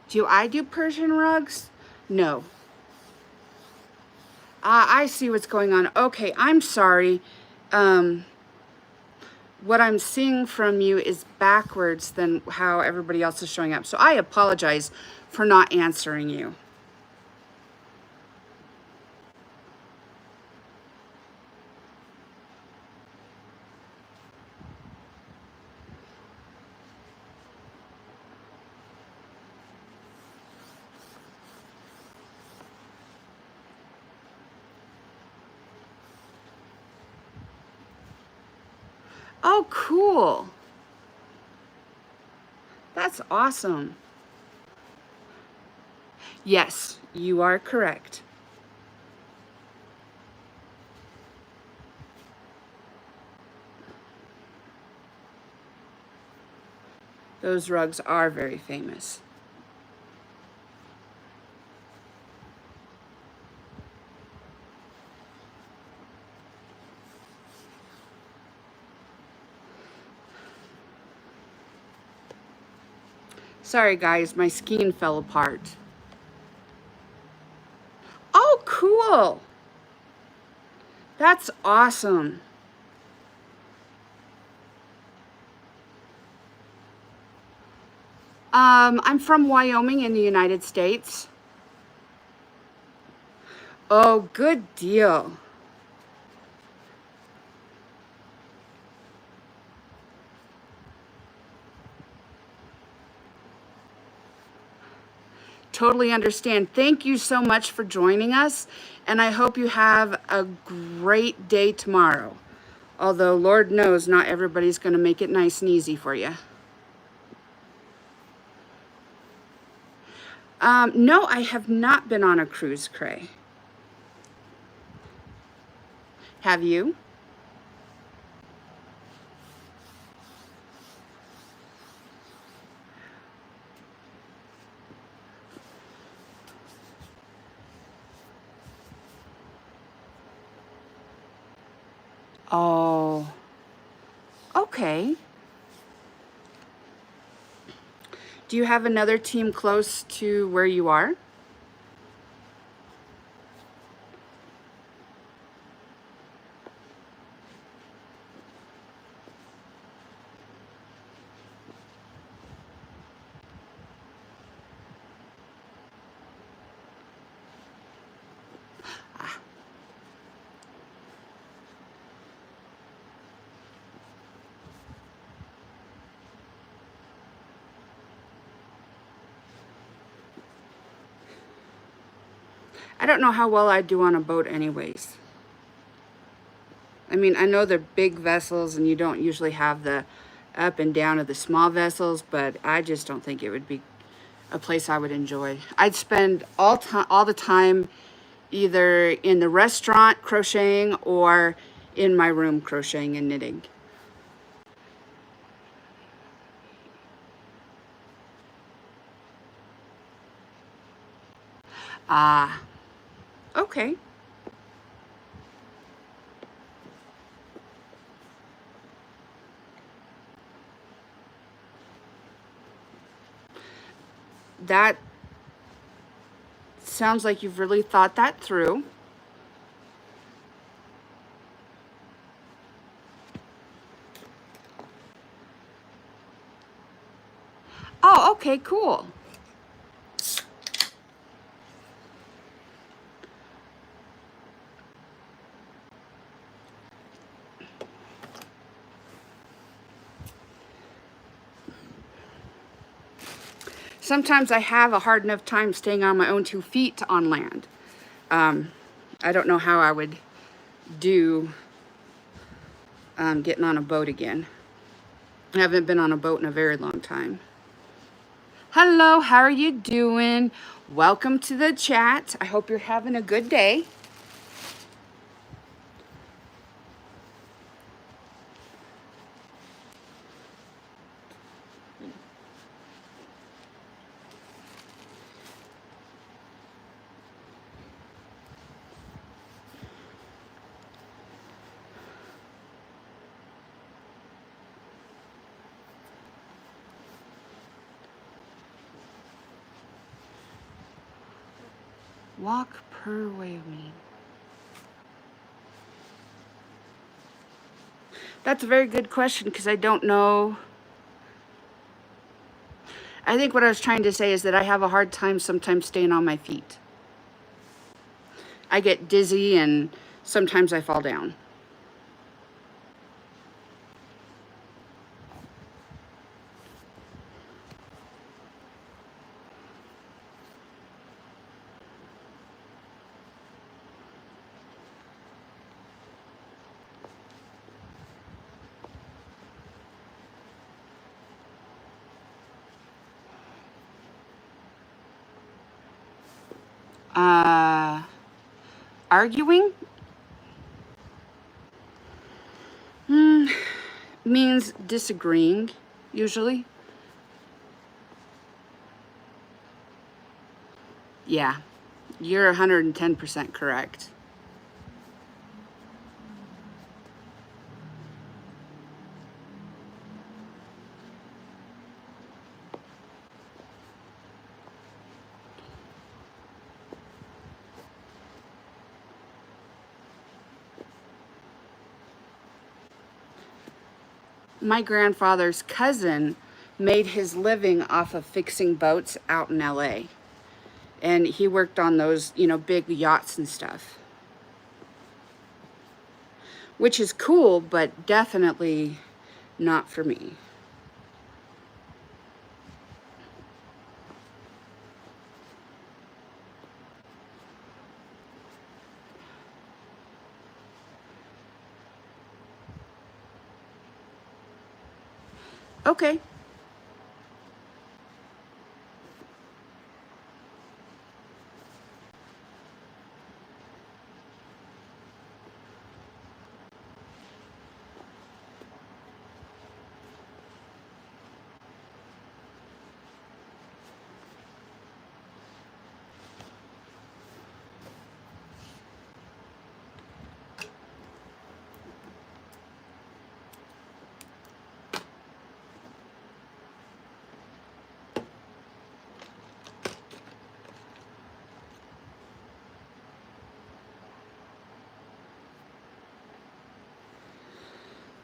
Do I do Persian rugs? No. I see what's going on. Okay, I'm sorry. What I'm seeing from you is backwards than how everybody else is showing up. So I apologize for not answering you. Oh, cool. That's awesome. Yes, you are correct. Those rugs are very famous. Sorry guys, my skein fell apart. Oh, cool. That's awesome. I'm from Wyoming in the United States. Oh, good deal. Totally understand. Thank you so much for joining us, and I hope you have a great day tomorrow. Although, Lord knows, not everybody's going to make it nice and easy for you. No, I have not been on a cruise, Cray. Have you? Oh, okay. Do you have another team close to where you are? I don't know how well I'd do on a boat anyways. I mean, I know they're big vessels and you don't usually have the up and down of the small vessels, but I just don't think it would be a place I would enjoy. I'd spend all the time either in the restaurant crocheting or in my room crocheting and knitting. Ah, okay. That sounds like you've really thought that through. Oh, okay, cool. Sometimes I have a hard enough time staying on my own 2 feet on land. I don't know how I would do getting on a boat again. I haven't been on a boat in a very long time. Hello, how are you doing? Welcome to the chat. I hope you're having a good day. Walk per waving. That's a very good question because I don't know. I think what I was trying to say is that I have a hard time sometimes staying on my feet. I get dizzy and sometimes I fall down. Arguing means disagreeing, usually. Yeah, you're 110% correct. My grandfather's cousin made his living off of fixing boats out in LA. And he worked on those, you know, big yachts and stuff. Which is cool, but definitely not for me. Okay.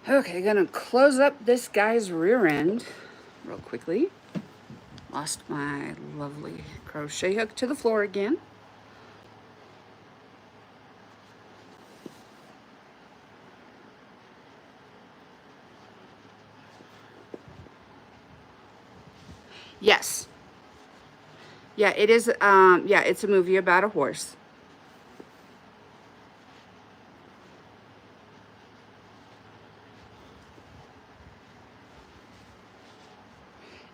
Okay, gonna close up this guy's rear end real quickly. Lost my lovely crochet hook to the floor again. Yes. Yeah, it is, yeah, it's a movie about a horse.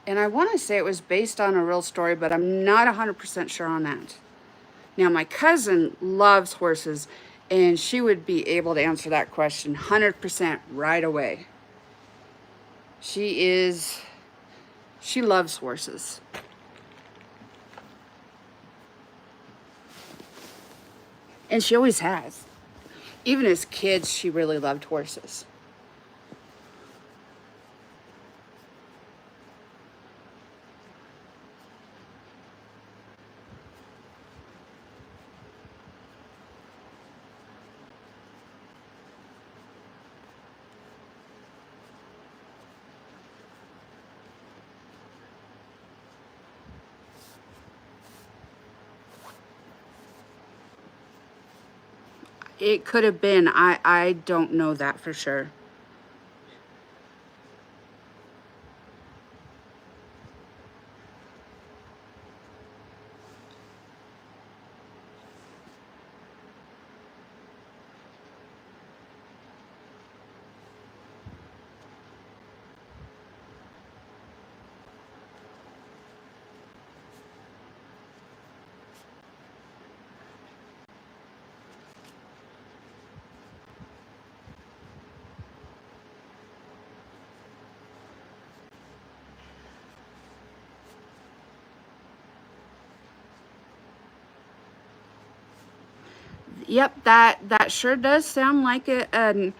And I want to say it was based on a real story, but I'm not 100% sure on that. Now, my cousin loves horses, and she would be able to answer that question 100% right away. She loves horses. And she always has. Even as kids, she really loved horses. It could have been. I don't know that for sure. Yep, that sure does sound like an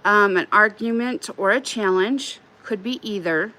argument or a challenge. Could be either.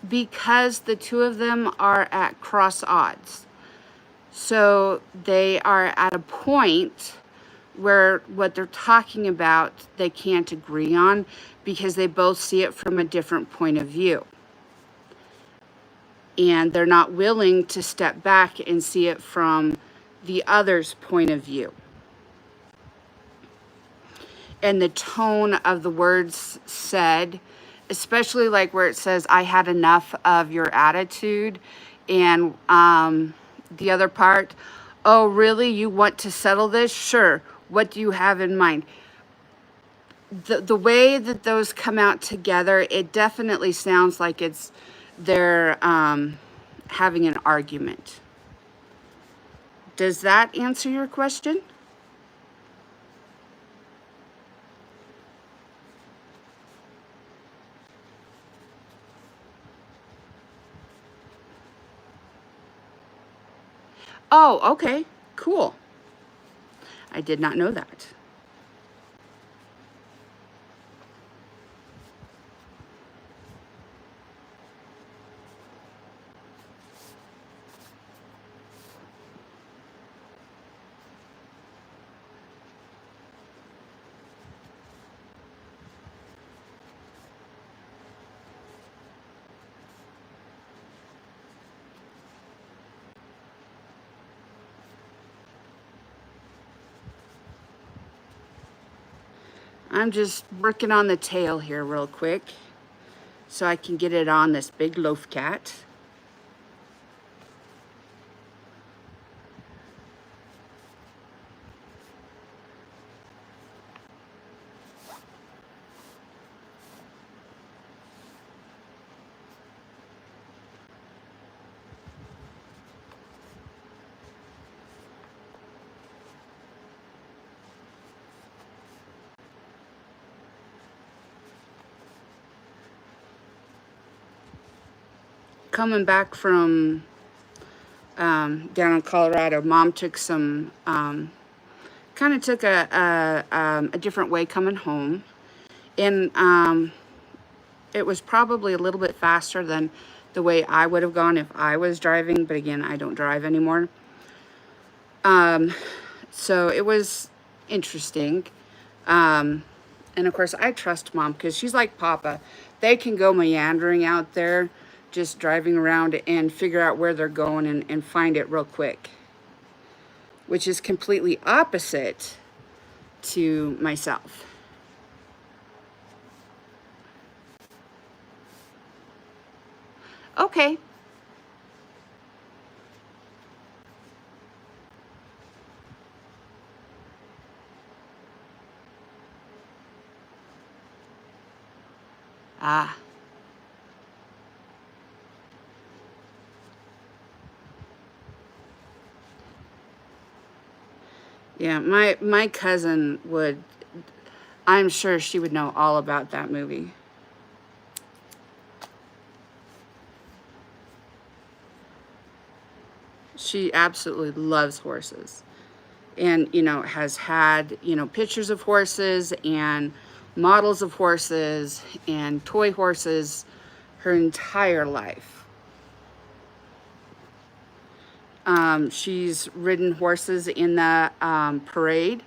Because the two of them are at cross odds. So they are at a point where what they're talking about they can't agree on because they both see it from a different point of view. And they're not willing to step back and see it from the other's point of view. And the tone of the words said, especially like where it says, I had enough of your attitude. And the other part, oh, really? You want to settle this? Sure. What do you have in mind? The way that those come out together, it definitely sounds like they're having an argument. Does that answer your question? Oh, okay, cool. I did not know that. I'm just working on the tail here real quick so I can get it on this big loaf cat. Coming back from down in Colorado, Mom took some, kind of took a different way coming home. And it was probably a little bit faster than the way I would have gone if I was driving. But again, I don't drive anymore. So it was interesting. And of course, I trust Mom because she's like Papa. they can go meandering out there, just driving around and figure out where they're going and find it real quick, which is completely opposite to myself. Okay. Ah. Yeah, my cousin would, I'm sure she would know all about that movie. She absolutely loves horses. And, you know, has had, you know, pictures of horses and models of horses and toy horses her entire life. She's ridden horses in the parade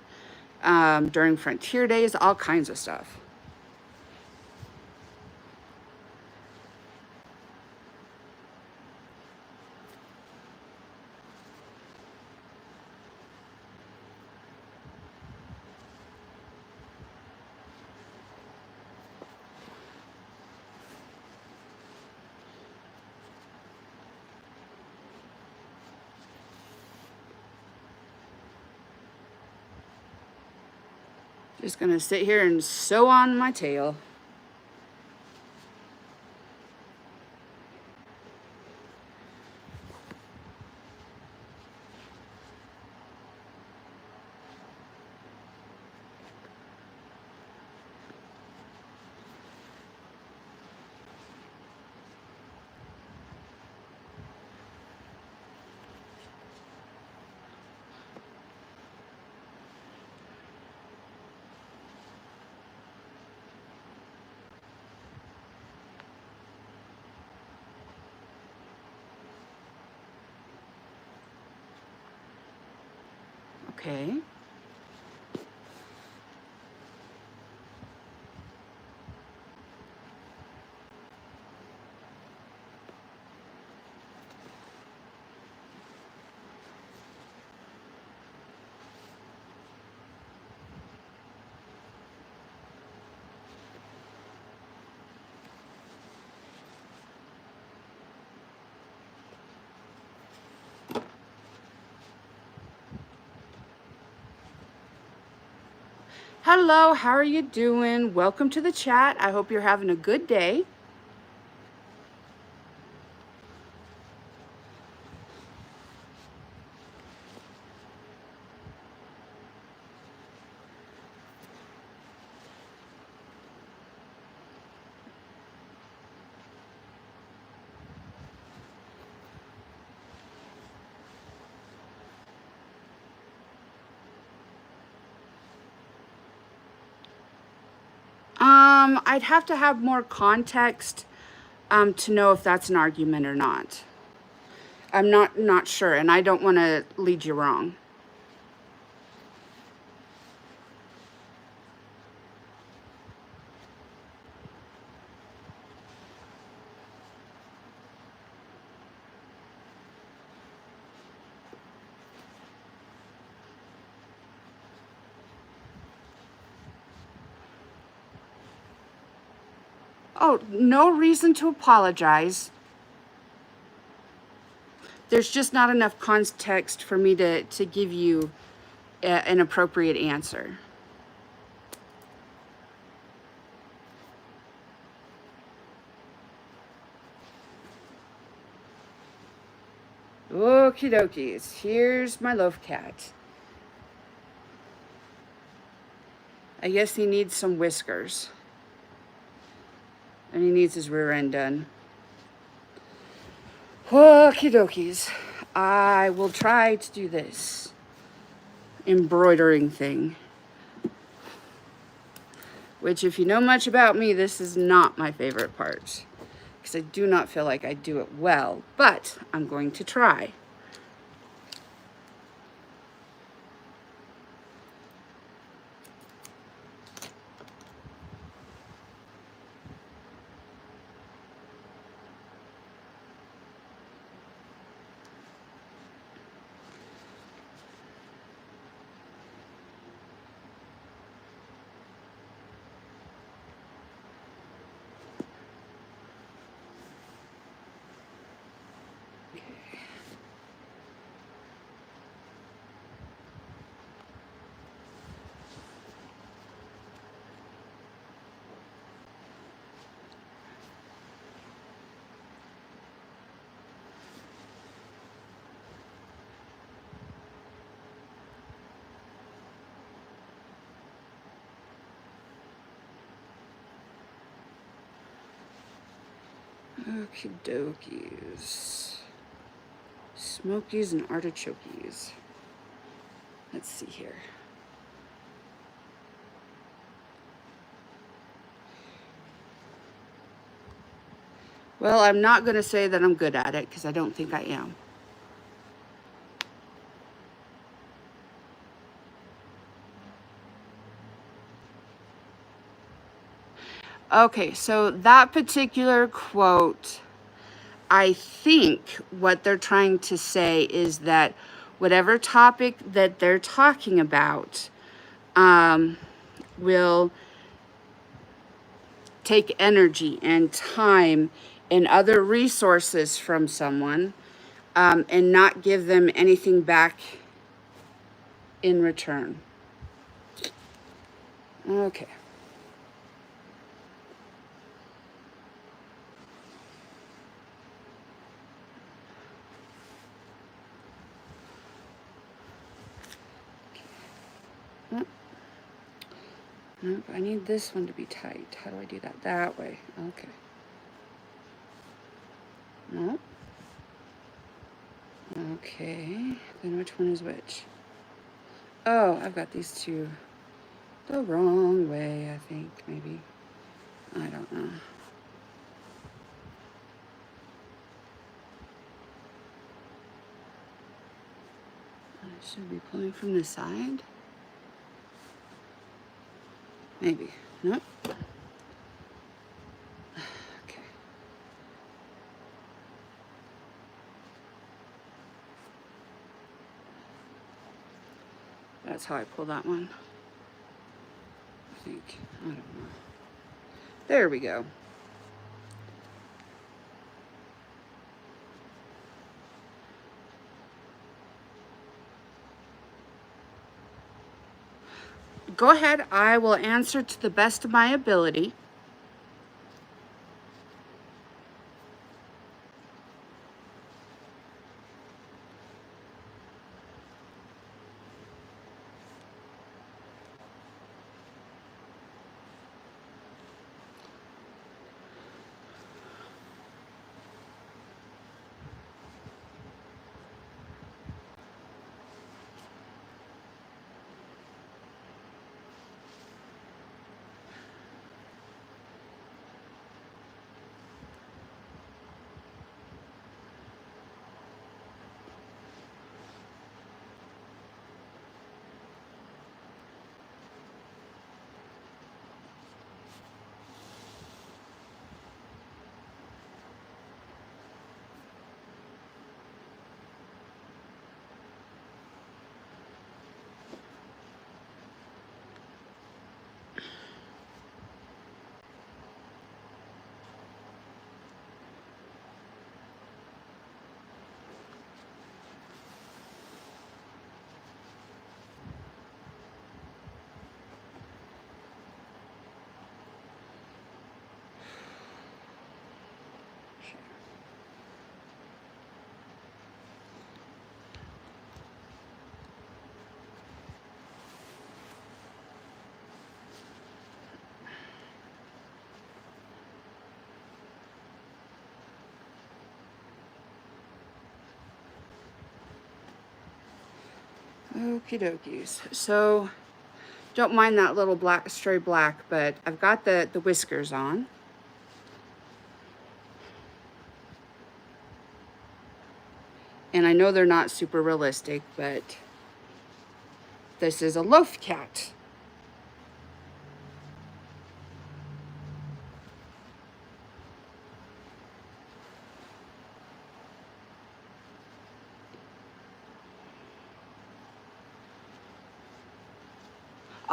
during Frontier Days, all kinds of stuff. Just gonna sit here and sew on my tail. Okay. Hello, how are you doing? Welcome to the chat. I hope you're having a good day. I'd have to have more context to know if that's an argument or not. I'm not sure, and I don't want to lead you wrong. Oh, no reason to apologize. There's just not enough context for me to give you an appropriate answer. Okie dokies. Here's my loaf cat. I guess he needs some whiskers. And he needs his rear end done. Okie dokies. I will try to do this embroidering thing. Which, if you know much about me, this is not my favorite part. Because I do not feel like I do it well. But I'm going to try. Okie dokies. Smokies and artichokies. Let's see here. Well, I'm not going to say that I'm good at it because I don't think I am. Okay, so that particular quote, I think what they're trying to say is that whatever topic that they're talking about will take energy and time and other resources from someone and not give them anything back in return. Okay. Nope, I need this one to be tight. How do I do that? That way. Okay. Nope. Okay. Then which one is which? Oh, I've got these two the wrong way, I think, maybe. I don't know. I should be pulling from the side. Maybe. Nope. Okay. That's how I pull that one. I think. I don't know. There we go. Go ahead. I will answer to the best of my ability. Okie dokies. So, don't mind that little black, stray black, but I've got the whiskers on. And I know they're not super realistic, but this is a loaf cat.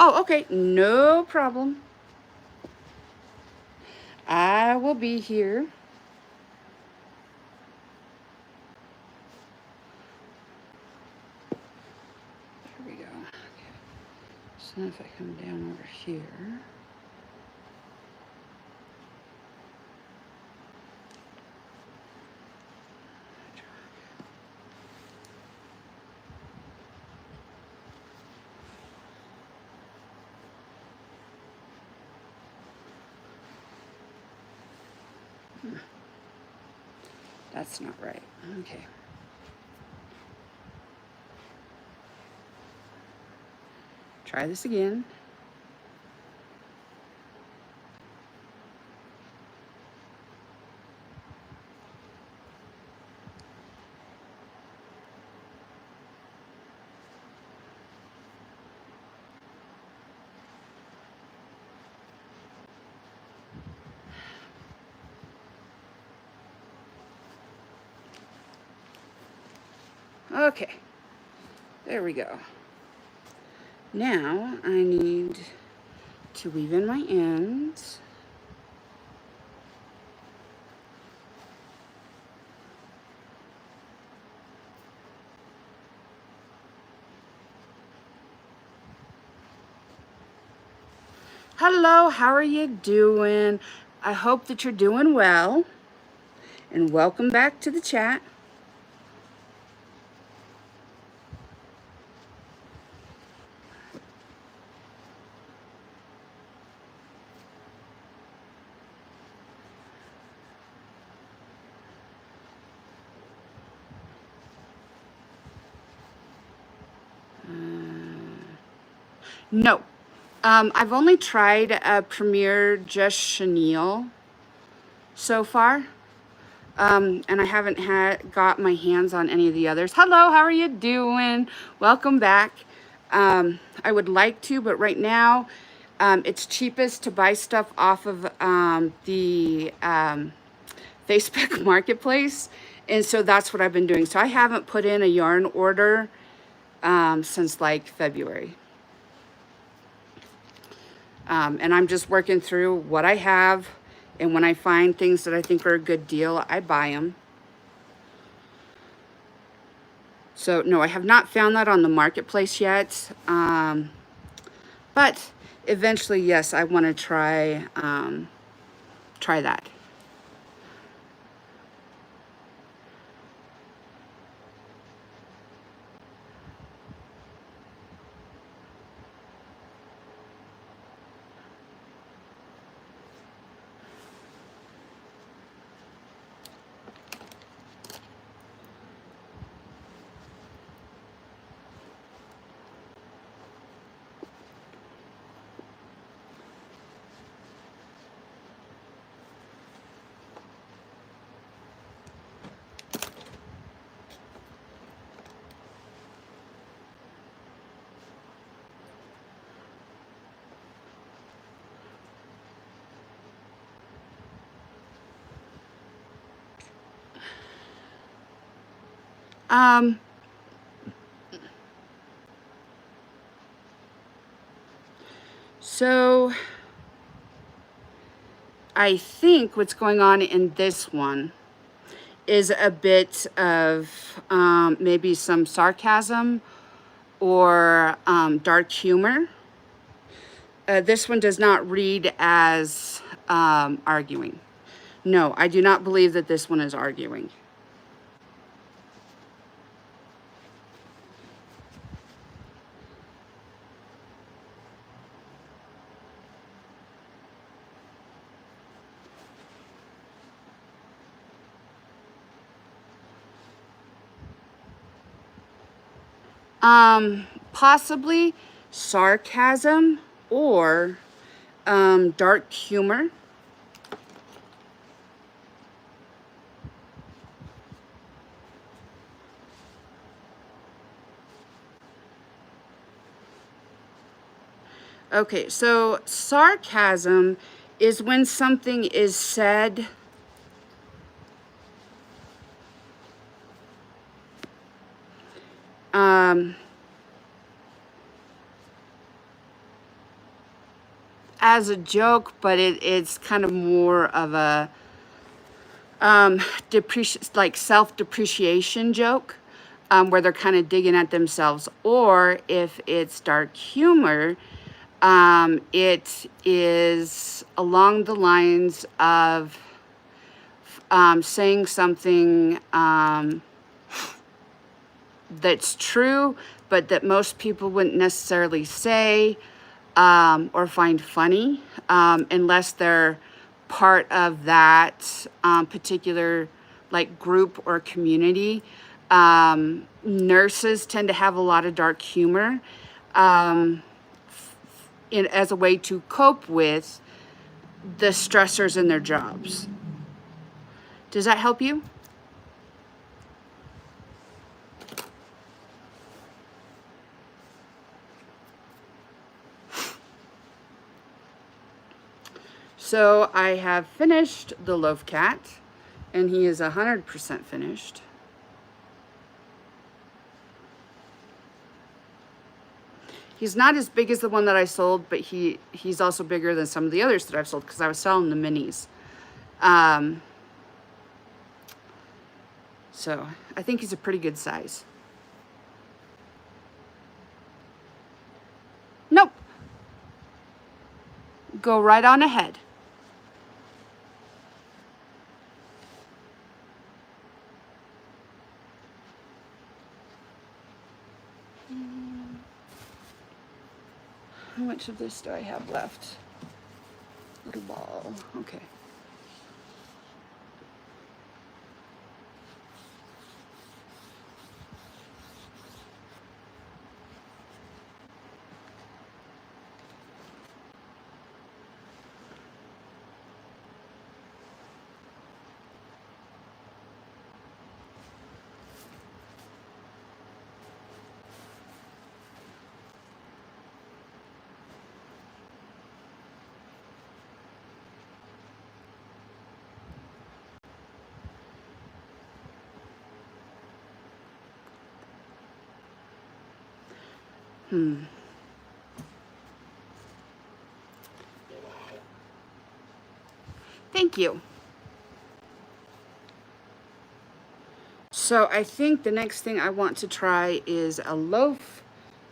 Oh, okay, no problem. I will be here. There we go. Okay. So if I come down over here. That's not right. Okay. Try this again. Okay, there we go. Now I need to weave in my ends. Hello, how are you doing? I hope that you're doing well, and welcome back to the chat. No, I've only tried Premier Just Chenille so far, and I haven't got my hands on any of the others. Hello, how are you doing? Welcome back. I would like to, but right now it's cheapest to buy stuff off of the Facebook Marketplace, and so that's what I've been doing. So I haven't put in a yarn order since like February. And I'm just working through what I have, and when I find things that I think are a good deal, I buy them. So no, I have not found that on the marketplace yet, but eventually, yes, I want to try that. So I think what's going on in this one is a bit of maybe some sarcasm or dark humor. This one does not read as arguing. No, I do not believe that this one is arguing. Possibly sarcasm or dark humor. Okay, so sarcasm is when something is said as a joke, but it's kind of more of a like self-depreciation joke, where they're kind of digging at themselves. Or if it's dark humor, it is along the lines of saying something that's true, but that most people wouldn't necessarily say or find funny, unless they're part of that particular like group or community. Nurses tend to have a lot of dark humor as a way to cope with the stressors in their jobs. Does that help you? So I have finished the loaf cat, and he is 100% finished. He's not as big as the one that I sold, but he's also bigger than some of the others that I've sold because I was selling the minis. So I think he's a pretty good size. Nope. Go right on ahead. How much of this do I have left? Little ball. Okay. Thank you. So I think the next thing I want to try is a loaf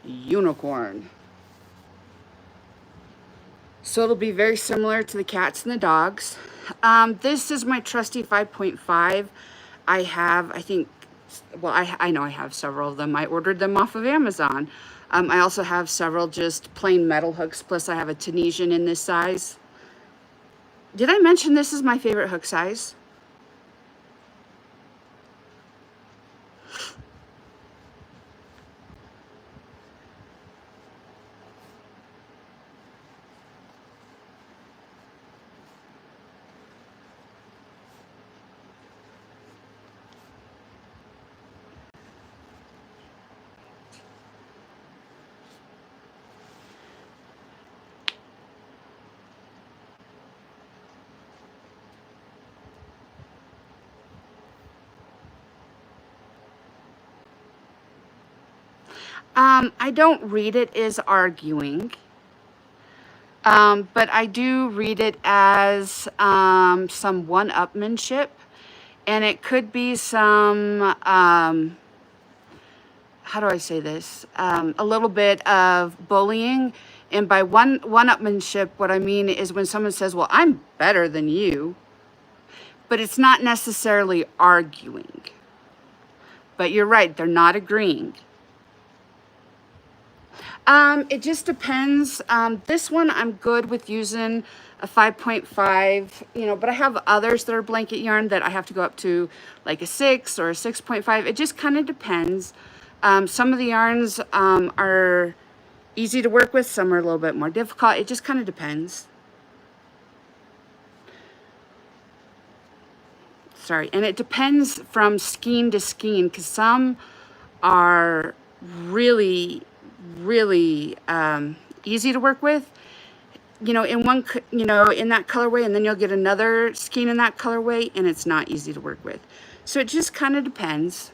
unicorn. So it'll be very similar to the cats and the dogs. This is my trusty 5.5. I have, I think, well, I know I have several of them. I ordered them off of Amazon. I also have several just plain metal hooks, plus I have a Tunisian in this size. Did I mention this is my favorite hook size? I don't read it as arguing, but I do read it as some one-upmanship, and it could be some, how do I say this, a little bit of bullying. And by one-upmanship, what I mean is when someone says, well, I'm better than you, but it's not necessarily arguing. But you're right, they're not agreeing. It just depends. This one I'm good with using a 5.5, you know, but I have others that are blanket yarn that I have to go up to like a 6 or a 6.5. It just kind of depends. Some of the yarns are easy to work with, some are a little bit more difficult. It just kind of depends. Sorry, and it depends from skein to skein because some are really easy to work with, you know, in one, you know, in that colorway, and then you'll get another skein in that colorway and it's not easy to work with. So it just kind of depends.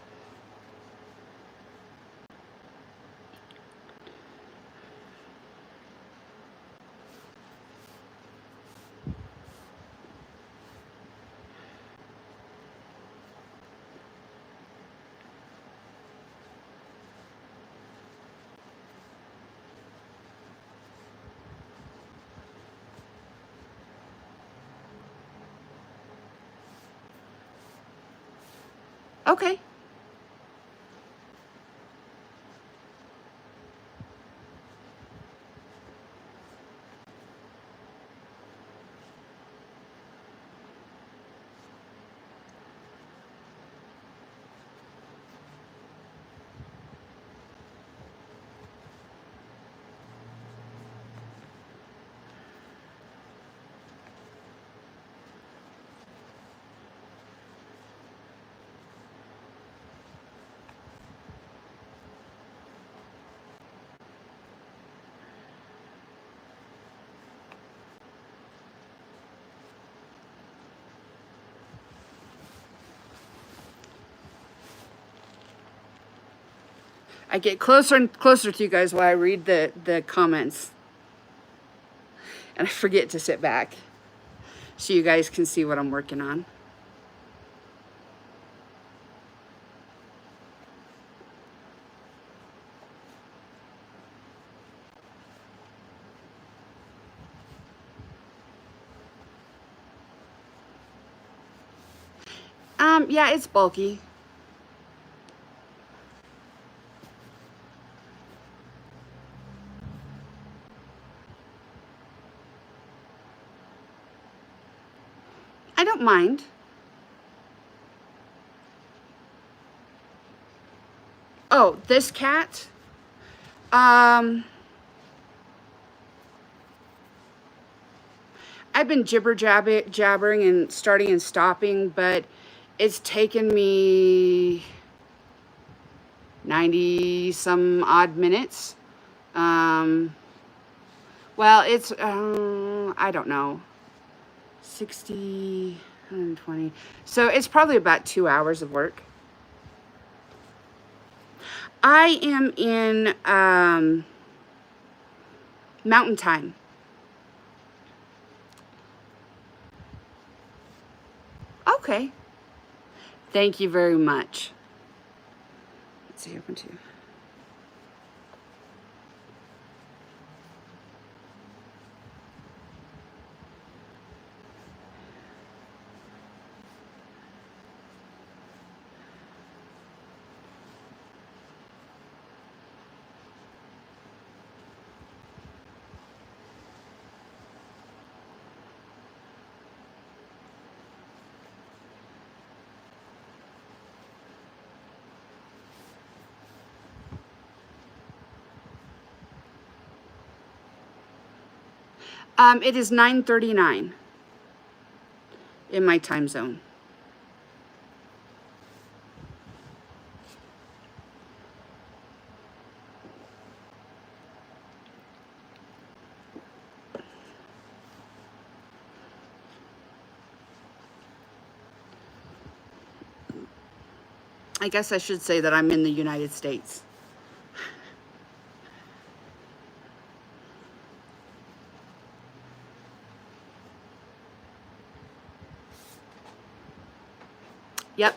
Okay. I get closer and closer to you guys while I read the comments. And I forget to sit back so you guys can see what I'm working on. Yeah, it's bulky. I don't mind. Oh, this cat. I've been jabbering and starting and stopping, but it's taken me 90 some odd minutes. Well, it's, I don't know, 60, 120. So it's probably about 2 hours of work. I am in Mountain Time. Okay. Thank you very much. Let's see, open to. It is 9:39 in my time zone. I guess I should say that I'm in the United States. Yep.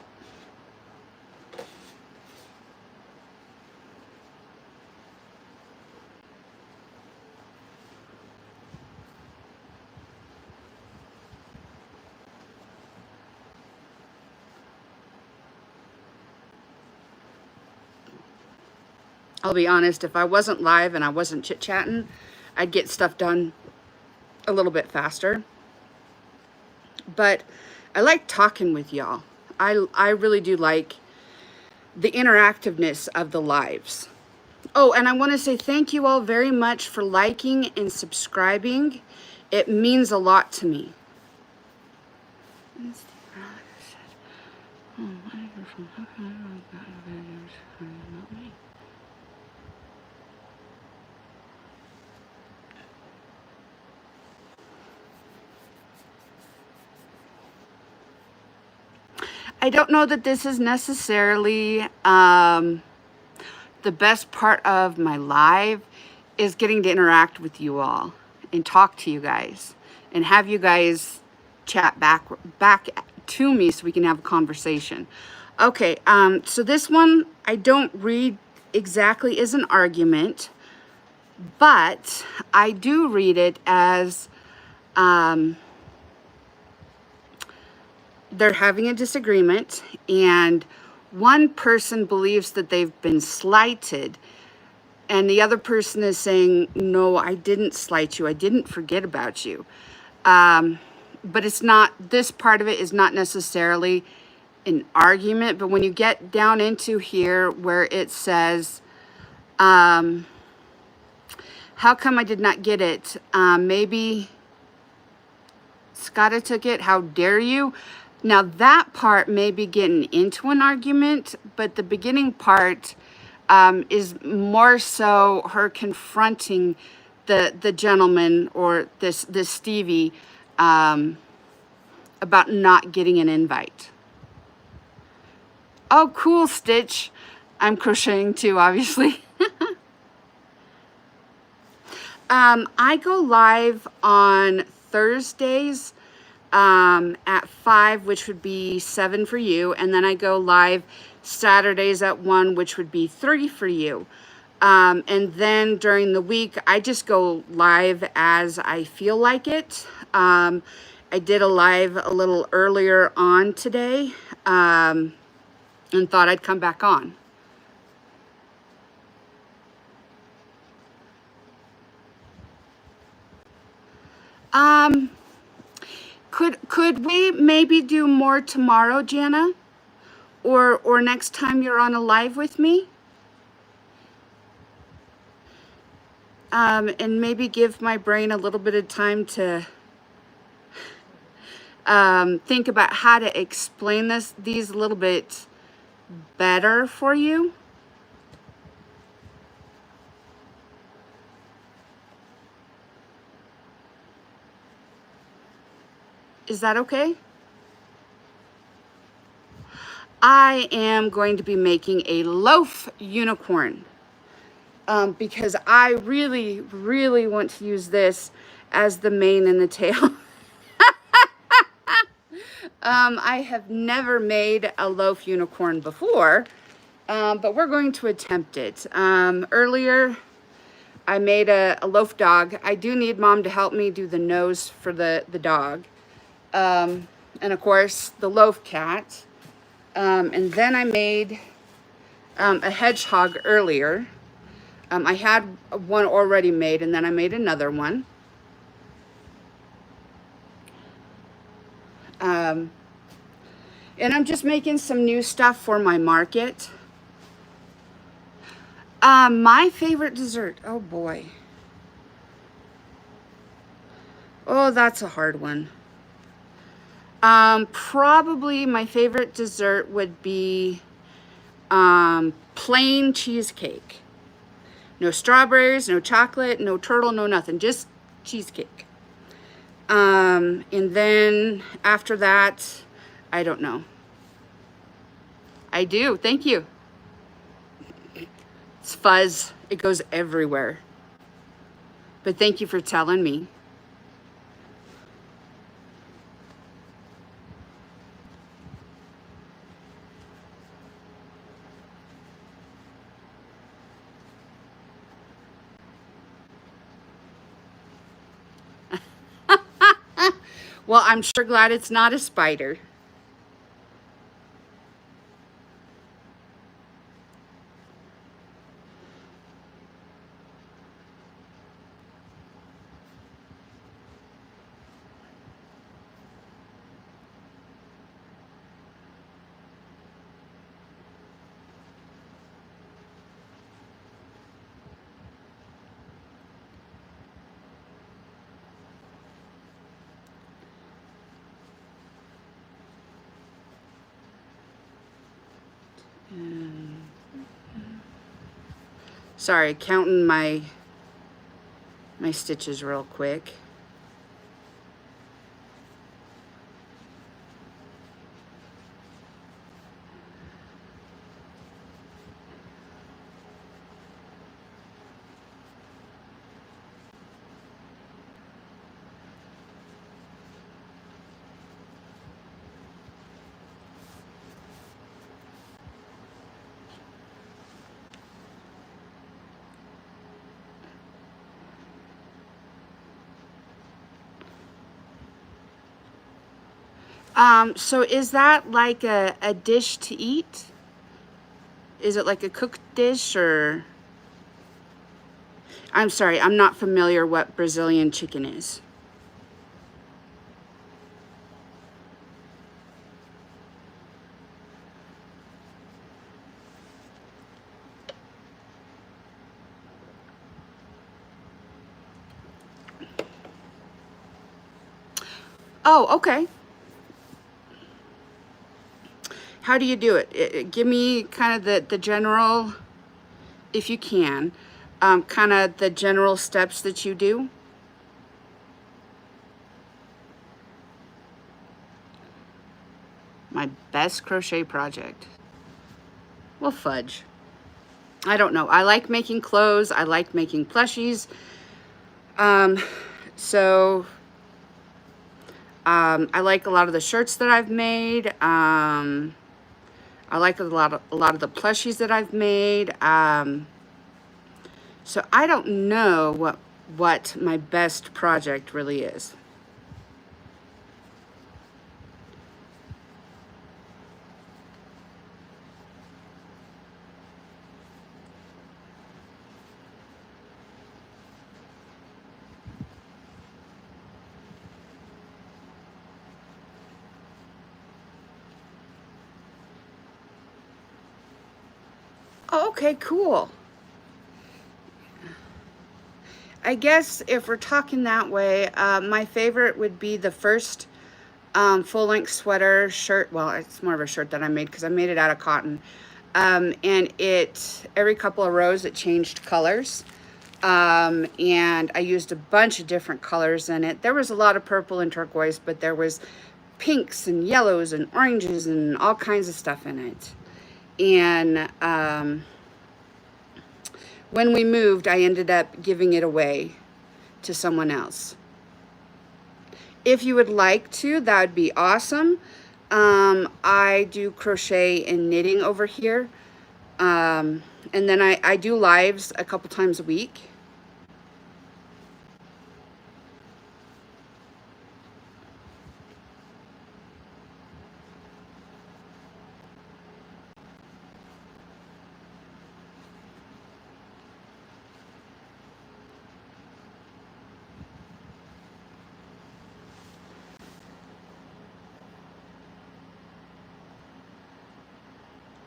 I'll be honest, if I wasn't live and I wasn't chit-chatting, I'd get stuff done a little bit faster. But I like talking with y'all. I really do like the interactiveness of the lives. Oh, and I want to say thank you all very much for liking and subscribing. It means a lot to me. I don't know that this is necessarily the best part of my live is getting to interact with you all and talk to you guys and have you guys chat back to me so we can have a conversation. Okay, so this one I don't read exactly as an argument, but I do read it as they're having a disagreement and one person believes that they've been slighted and the other person is saying, no, I didn't slight you. I didn't forget about you. But it's not, this part of it is not necessarily an argument, but when you get down into here where it says, how come I did not get it? Maybe Scotta took it. How dare you? Now that part may be getting into an argument, but the beginning part is more so her confronting the gentleman or this Stevie about not getting an invite. Oh, cool, Stitch. I'm crocheting too, obviously. I go live on Thursdays at 5, which would be 7 for you. And then I go live Saturdays at 1, which would be 3 for you. And then during the week, I just go live as I feel like it. I did a live a little earlier on today and thought I'd come back on. Could we maybe do more tomorrow, Jana? Or next time you're on a live with me? And maybe give my brain a little bit of time to think about how to explain these a little bit better for you. Is that okay? I am going to be making a loaf unicorn because I really, really want to use this as the mane and the tail. I have never made a loaf unicorn before, but we're going to attempt it. Earlier, I made a loaf dog. I do need Mom to help me do the nose for the dog. And of course, the loaf cat. And then I made a hedgehog earlier. I had one already made, and then I made another one. And I'm just making some new stuff for my market. My favorite dessert, oh boy. Oh, that's a hard one. Probably my favorite dessert would be plain cheesecake. No strawberries, no chocolate, no turtle, no nothing, just cheesecake. And then after that, I don't know. I do, thank you. It's fuzz, it goes everywhere. But thank you for telling me. Well, I'm sure glad it's not a spider. Sorry, counting my stitches real quick. So is that like a dish to eat? Is it like a cooked dish or? I'm sorry, I'm not familiar what Brazilian chicken is. Oh, okay. How do you do it? Give me kind of the general, if you can, kind of the general steps that you do. My best crochet project. Well, fudge. I don't know. I like making clothes. I like making plushies. So I like a lot of the shirts that I've made. I like a lot of the plushies that I've made. So I don't know what my best project really is. Oh, okay, cool. I guess if we're talking that way, my favorite would be the first full-length sweater shirt. Well, it's more of a shirt that I made because I made it out of cotton. And every couple of rows, it changed colors. And I used a bunch of different colors in it. There was a lot of purple and turquoise, but there was pinks and yellows and oranges and all kinds of stuff in it. And when we moved, I ended up giving it away to someone else. If you would like to, that would be awesome. I do crochet and knitting over here. And then I do lives a couple times a week.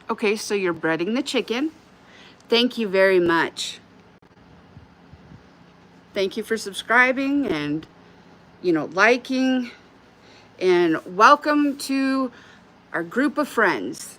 Okay, so you're breading the chicken. Thank you very much. Thank you for subscribing and, liking. And welcome to our group of friends.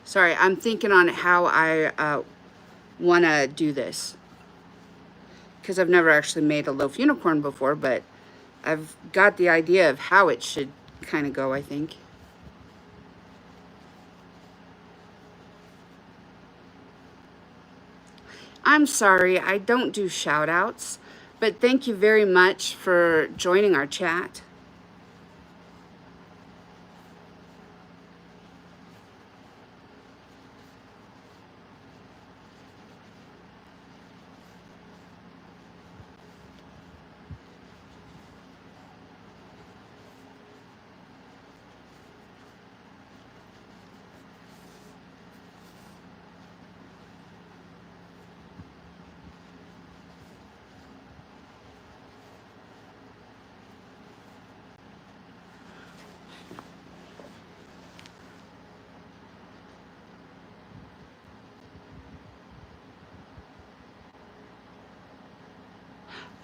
Sorry, I'm thinking on how I want to do this. Because I've never actually made a loaf unicorn before, but I've got the idea of how it should kind of go, I think. I'm sorry, I don't do shout outs, but thank you very much for joining our chat.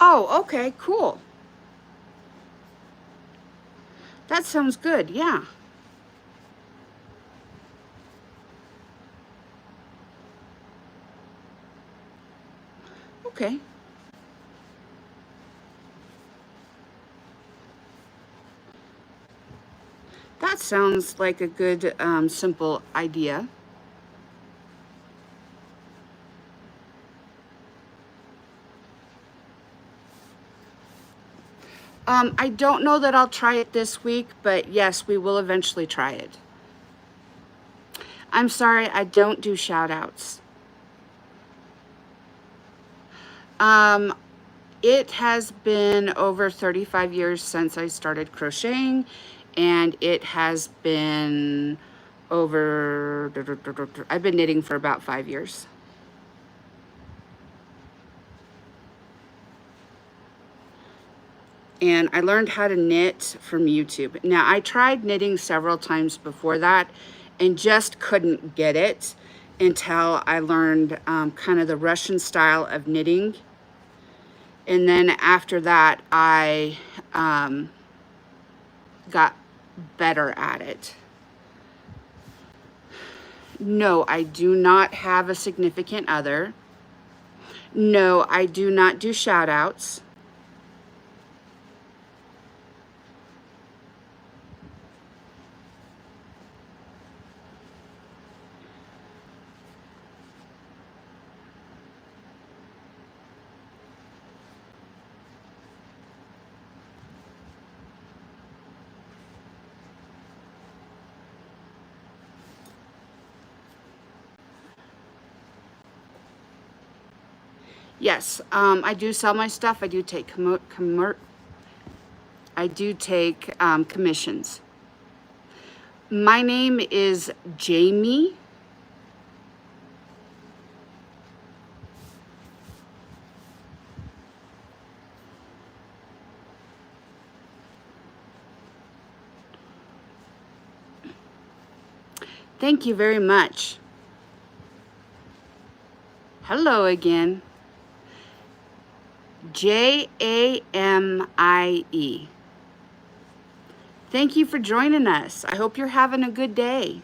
Oh, okay, cool. That sounds good, yeah. Okay. That sounds like a good, simple idea. I don't know that I'll try it this week, but yes, we will eventually try it. I'm sorry, I don't do shout outs. It has been over 35 years since I started crocheting, and it has been I've been knitting for about 5 years. And I learned how to knit from YouTube. Now, I tried knitting several times before that and just couldn't get it. until I learned kind of the Russian style of knitting. And then after that, I got better at it. No, I do not have a significant other. No, I do not do shout outs. Yes, I do sell my stuff. I do take commissions. My name is Jamie. Thank you very much. Hello again. Jamie. Thank you for joining us. I hope you're having a good day.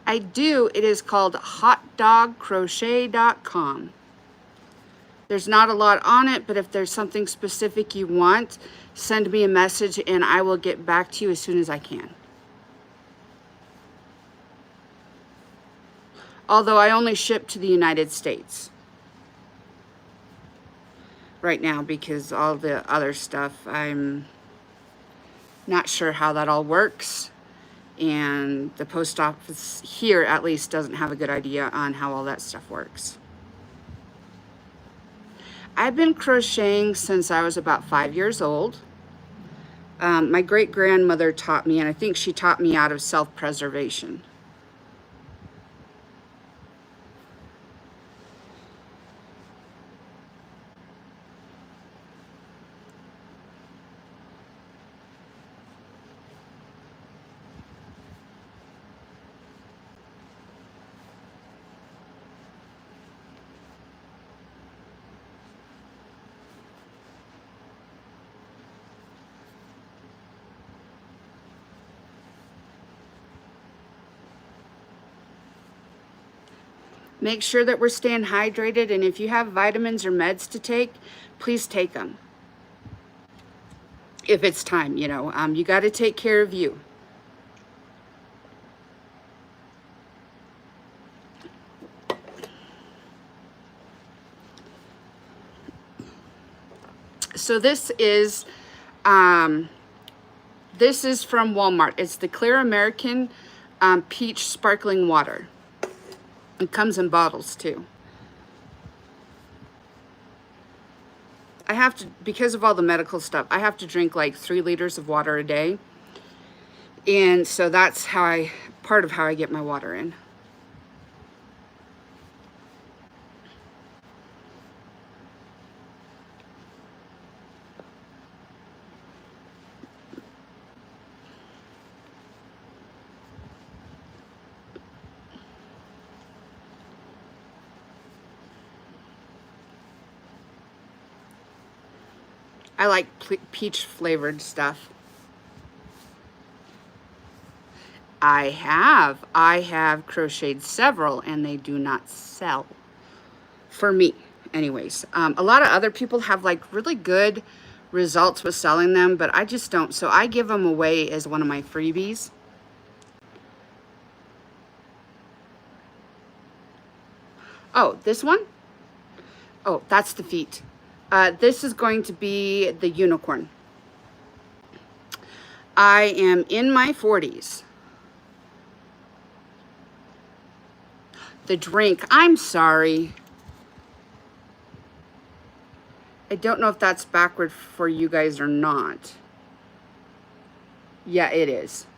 I do. It is called hotdogcrochet.com. There's not a lot on it, but if there's something specific you want, send me a message and I will get back to you as soon as I can. Although I only ship to the United States right now because all the other stuff, I'm not sure how that all works. And the post office here at least doesn't have a good idea on how all that stuff works. I've been crocheting since I was about 5 years old. My great-grandmother taught me, and I think she taught me out of self-preservation. Make sure that we're staying hydrated, and if you have vitamins or meds to take, please take them. If it's time, you know, you got to take care of you. So this is from Walmart. It's the Clear American Peach Sparkling Water. It comes in bottles too. I have to, because of all the medical stuff, I have to drink like 3 liters of water a day. And so that's part of how I get my water in. I like peach flavored stuff. I have crocheted several and they do not sell for me anyways. A lot of other people have like really good results with selling them, but I just don't. So I give them away as one of my freebies. Oh, this one? Oh, that's the feet. This is going to be the unicorn. I am in my 40s. The drink. I'm sorry. I don't know if that's backward for you guys or not. Yeah, it is.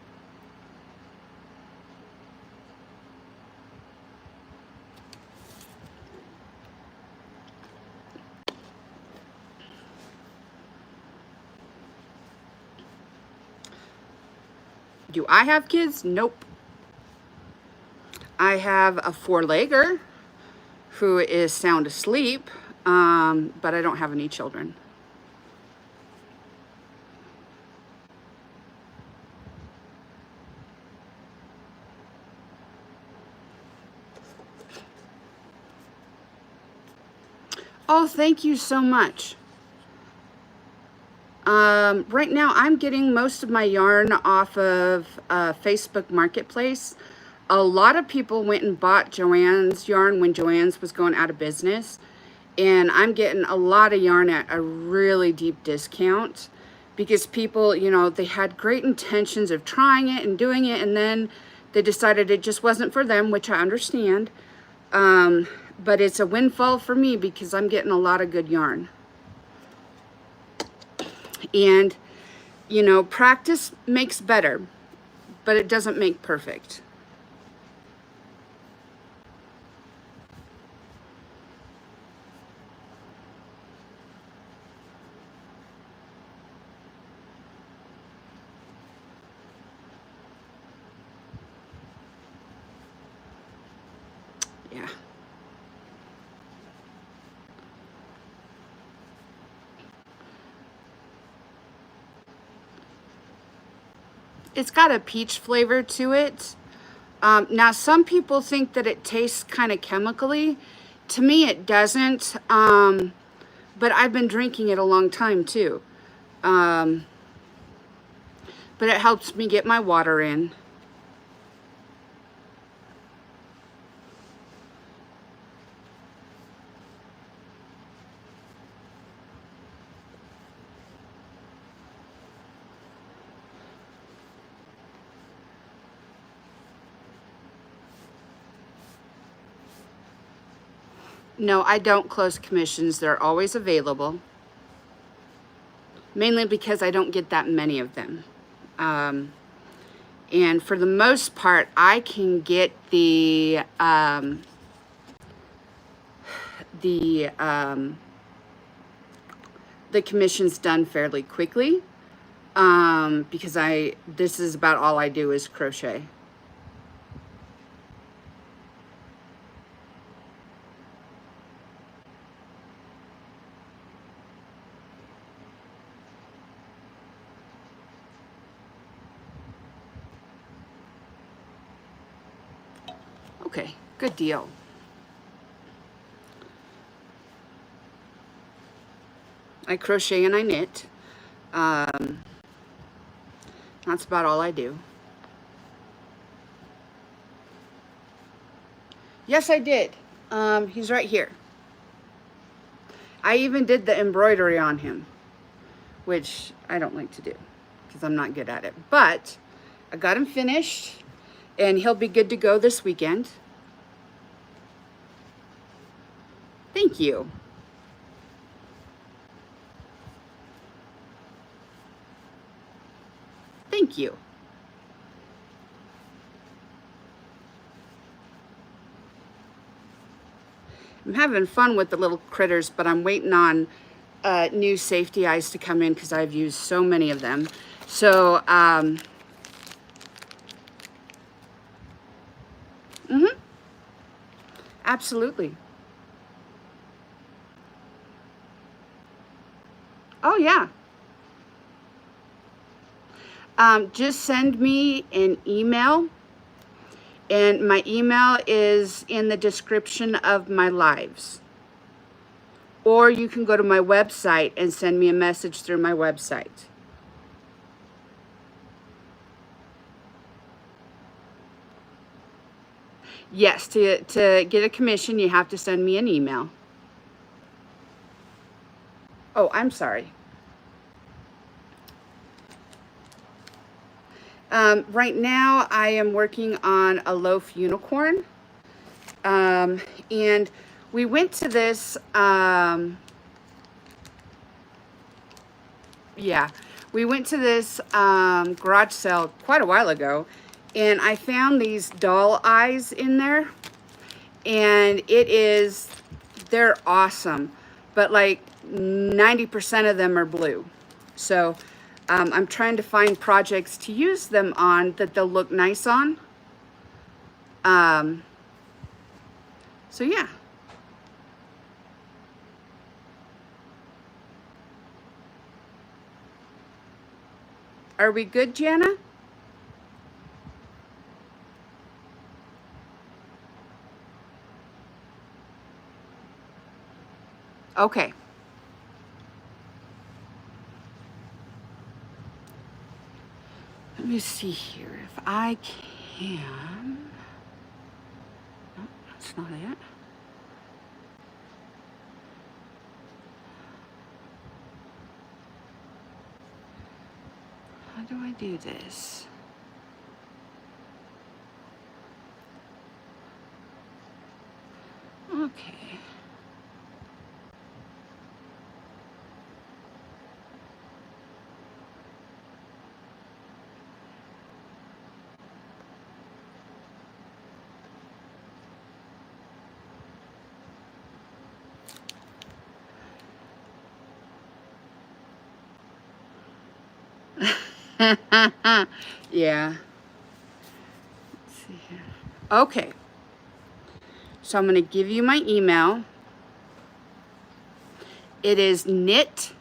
Do I have kids? Nope. I have a four-legger who is sound asleep, but I don't have any children. Oh, thank you so much. Right now I'm getting most of my yarn off of Facebook Marketplace. A lot of people went and bought Joann's yarn when Joann's was going out of business. And I'm getting a lot of yarn at a really deep discount because people, you know, they had great intentions of trying it and doing it, and then they decided it just wasn't for them, which I understand. But it's a windfall for me because I'm getting a lot of good yarn. And, you know, practice makes better, but it doesn't make perfect. Yeah. It's got a peach flavor to it. Now, some people think that it tastes kind of chemically. To me, it doesn't. But I've been drinking it a long time too. But it helps me get my water in. No, I don't close commissions. They're always available. Mainly because I don't get that many of them. And for the most part, I can get the commissions done fairly quickly. Because this is about all I do is crochet. Okay, good deal. I crochet and I knit. That's about all I do. Yes, I did. He's right here. I even did the embroidery on him, which I don't like to do because I'm not good at it. But I got him finished and he'll be good to go this weekend. Thank you. Thank you. I'm having fun with the little critters, but I'm waiting on new safety eyes to come in because I've used so many of them. So, absolutely. Oh, yeah. Just send me an email, and my email is in the description of my lives. Or you can go to my website and send me a message through my website. Yes, to get a commission, you have to send me an email. Oh, I'm sorry. Right now, I am working on a loaf unicorn. And we went to this, yeah, we went to this garage sale quite a while ago, and I found these doll eyes in there, and they're awesome, but like 90% of them are blue. So I'm trying to find projects to use them on that they'll look nice on. So yeah. Are we good, Jana? Okay. Let me see here if I can. No, that's not it. How do I do this? Okay. Yeah. Let's see here. Okay. So I'm going to give you my email. It is knit,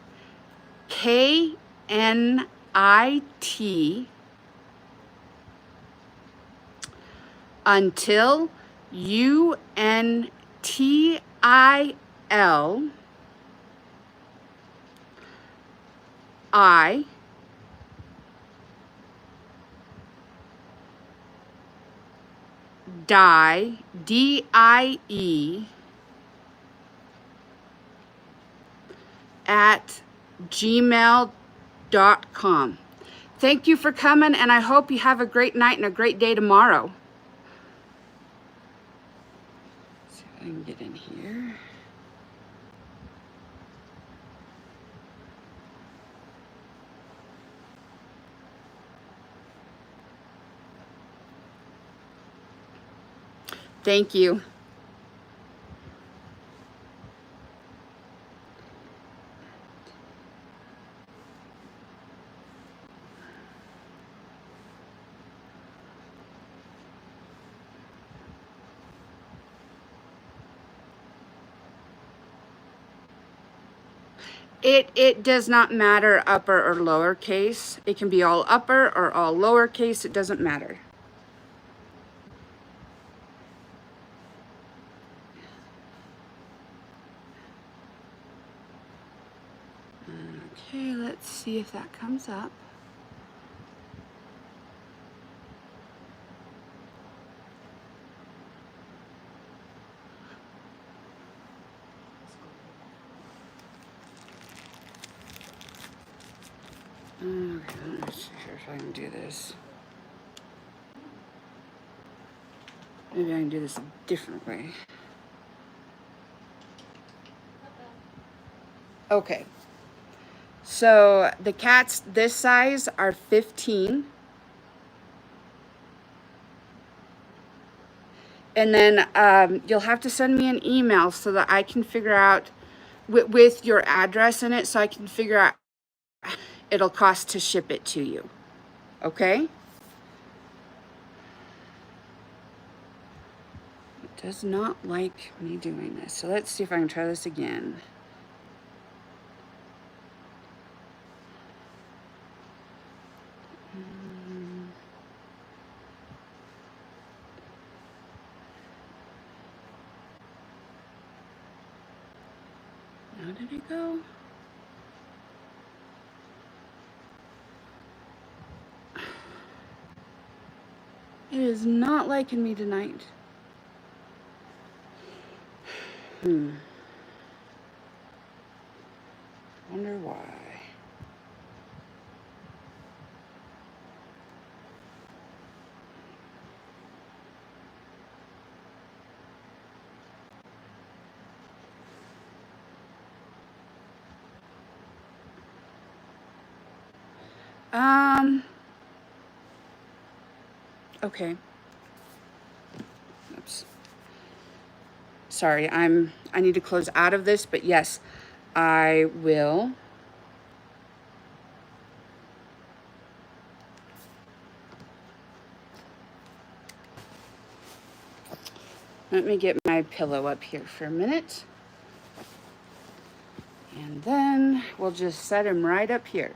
KNIT, until UNTIL I die, DIE, at gmail.com. Thank you for coming, and I hope you have a great night and a great day tomorrow. Let's see if I can get in here. Thank you. It does not matter upper or lowercase. It can be all upper or all lowercase. It doesn't matter. Okay, let's see if that comes up. Okay, let's see if I can do this. Maybe I can do this a different way. Okay. So the cats this size are 15. And then you'll have to send me an email so that I can figure out with your address in it, so I can figure out it'll cost to ship it to you. Okay? It does not like me doing this. So let's see if I can try this again. How did it go? It is not liking me tonight. Wonder why. Okay. Oops. Sorry, I need to close out of this, but yes, I will. Let me get my pillow up here for a minute. And then we'll just set him right up here.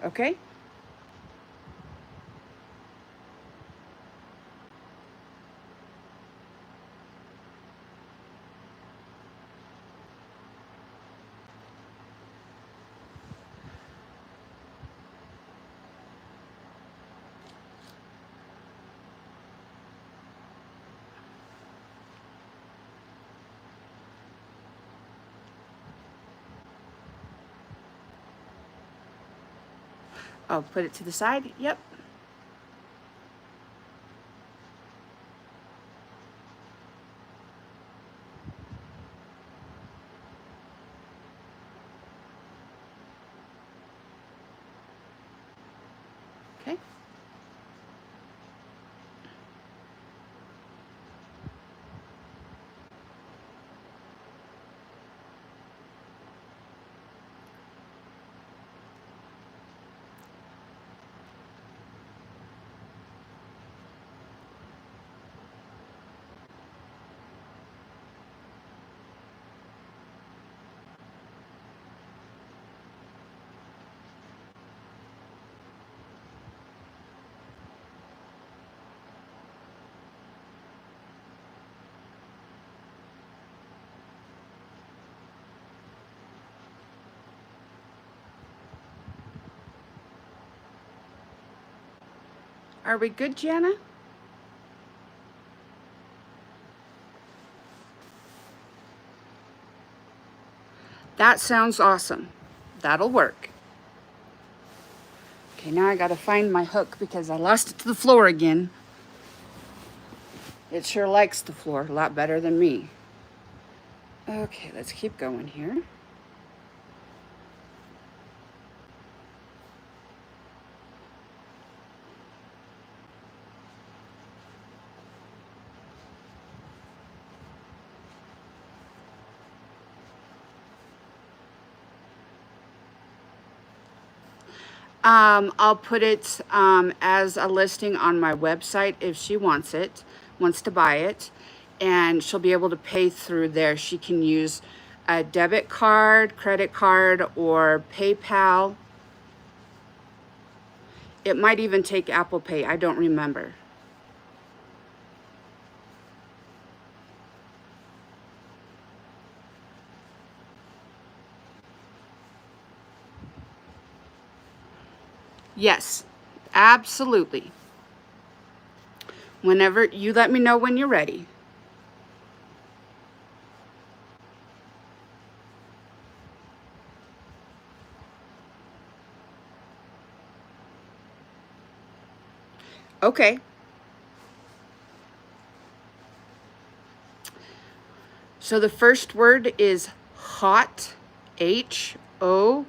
Okay? I'll put it to the side. Yep. Okay. Are we good, Jana? That sounds awesome. That'll work. Okay, now I gotta find my hook because I lost it to the floor again. It sure likes the floor a lot better than me. Okay, let's keep going here. I'll put it as a listing on my website if she wants to buy it, and she'll be able to pay through there. She can use a debit card, credit card, or PayPal. It might even take Apple Pay, I don't remember. Yes, absolutely. Whenever you let me know when you're ready. Okay. So the first word is hot, H-O-T.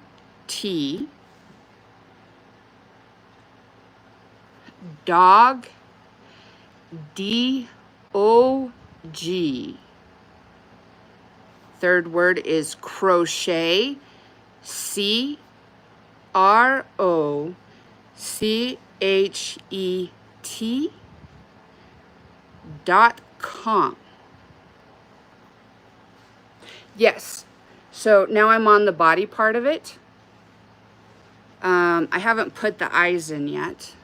Dog, D-O-G. Third word is crochet, C-R-O-C-H-E-T.com. Yes. So now I'm on the body part of it. I haven't put the eyes in yet.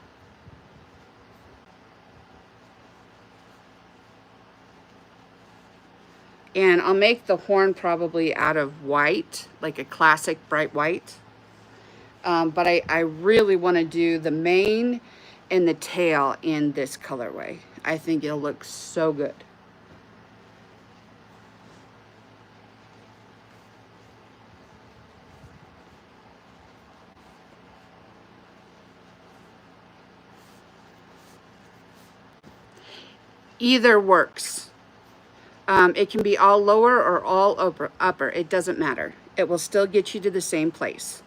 And I'll make the horn probably out of white, like a classic bright white. But I really want to do the mane and the tail in this colorway. I think it'll look so good. Either works. It can be all lower or all upper. It doesn't matter. It will still get you to the same place.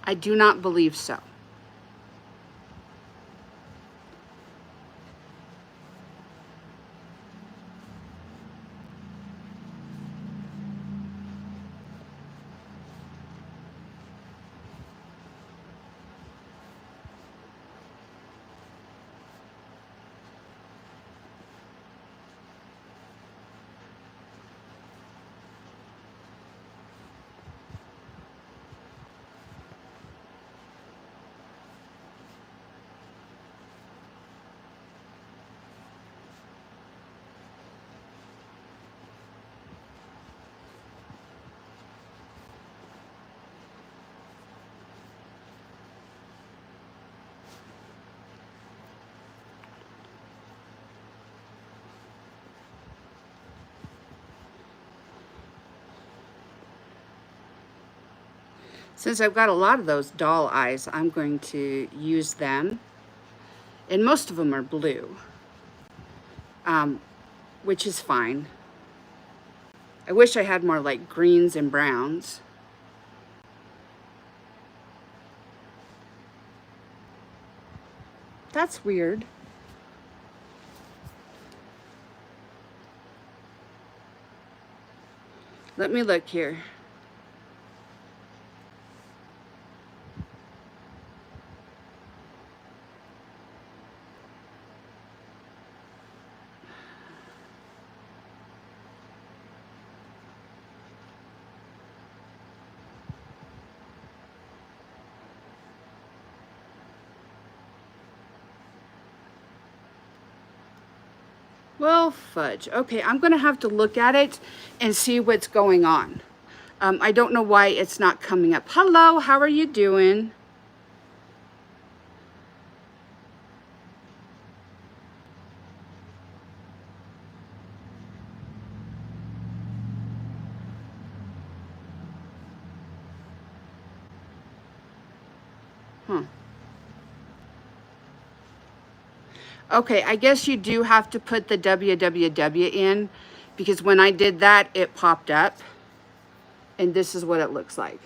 I do not believe so. Since I've got a lot of those doll eyes, I'm going to use them. And most of them are blue, which is fine. I wish I had more like greens and browns. That's weird. Let me look here. Well, fudge. Okay, I'm gonna have to look at it and see what's going on. I don't know why it's not coming up. Hello, how are you doing? Huh. Okay, I guess you do have to put the www in, because when I did that, it popped up. And this is what it looks like.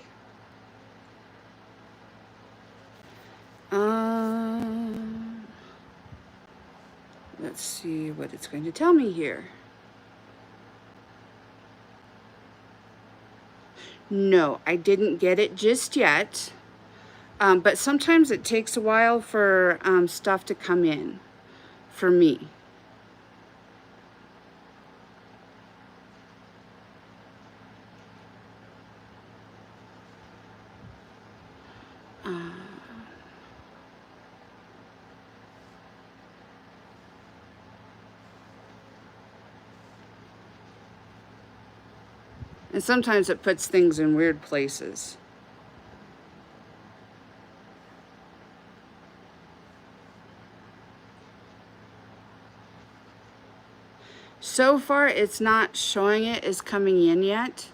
Let's see what it's going to tell me here. No, I didn't get it just yet. But sometimes it takes a while for stuff to come in for me. And sometimes it puts things in weird places. So far, it's not showing it as coming in yet.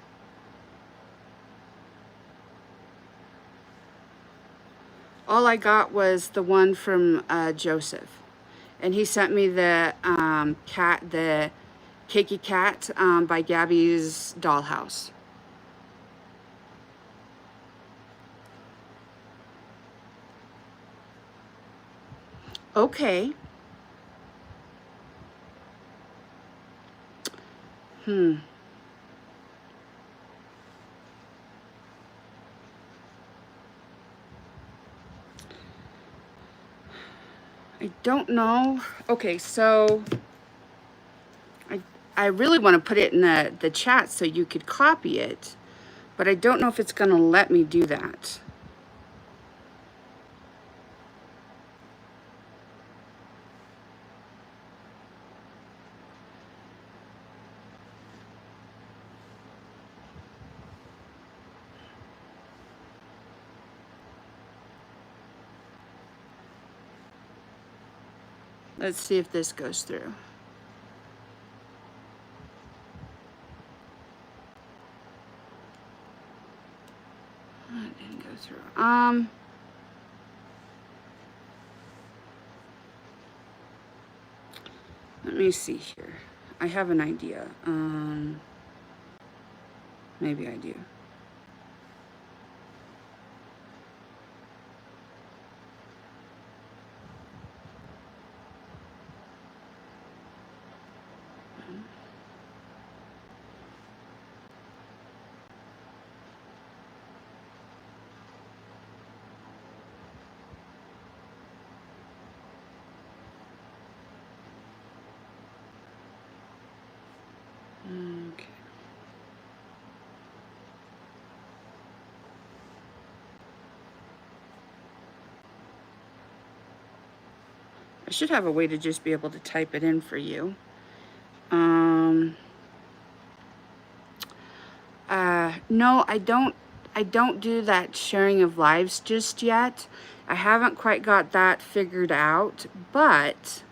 All I got was the one from Joseph. And he sent me the the Cakey Cat by Gabby's Dollhouse. Okay. I don't know. Okay, so I really want to put it in the chat so you could copy it, but I don't know if it's going to let me do that. Let's see if this goes through. It didn't go through. Let me see here. I have an idea. Maybe I do. I should have a way to just be able to type it in for you. No, I don't do that sharing of lives just yet. I haven't quite got that figured out, but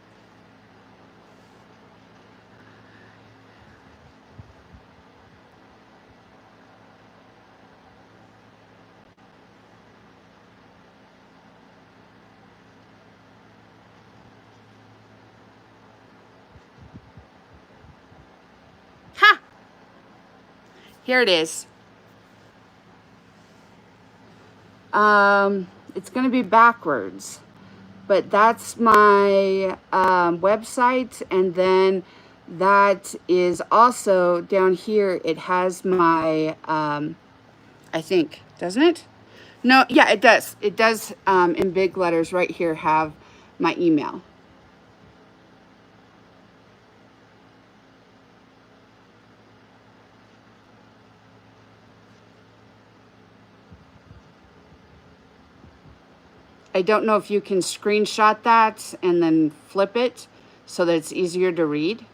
ha! Here it is. It's going to be backwards, but that's my website, and then that is also down here. It has my, I think, doesn't it? No, yeah, it does. It does, in big letters right here, have my email. I don't know if you can screenshot that and then flip it so that it's easier to read.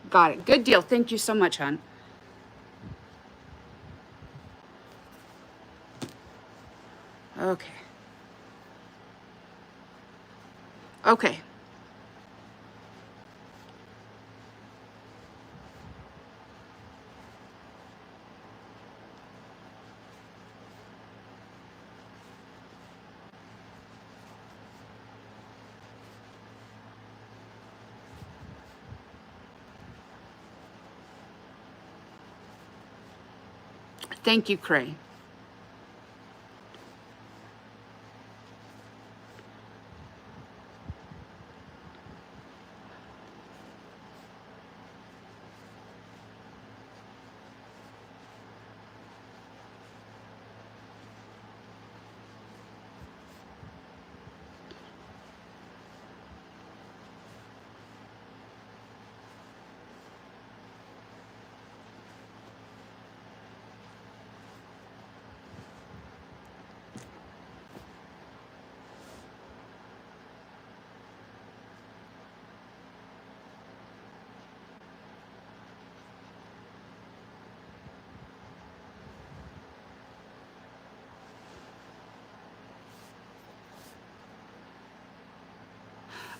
Got it. Good deal. Thank you so much, hon. Okay. Okay. Thank you, Cray.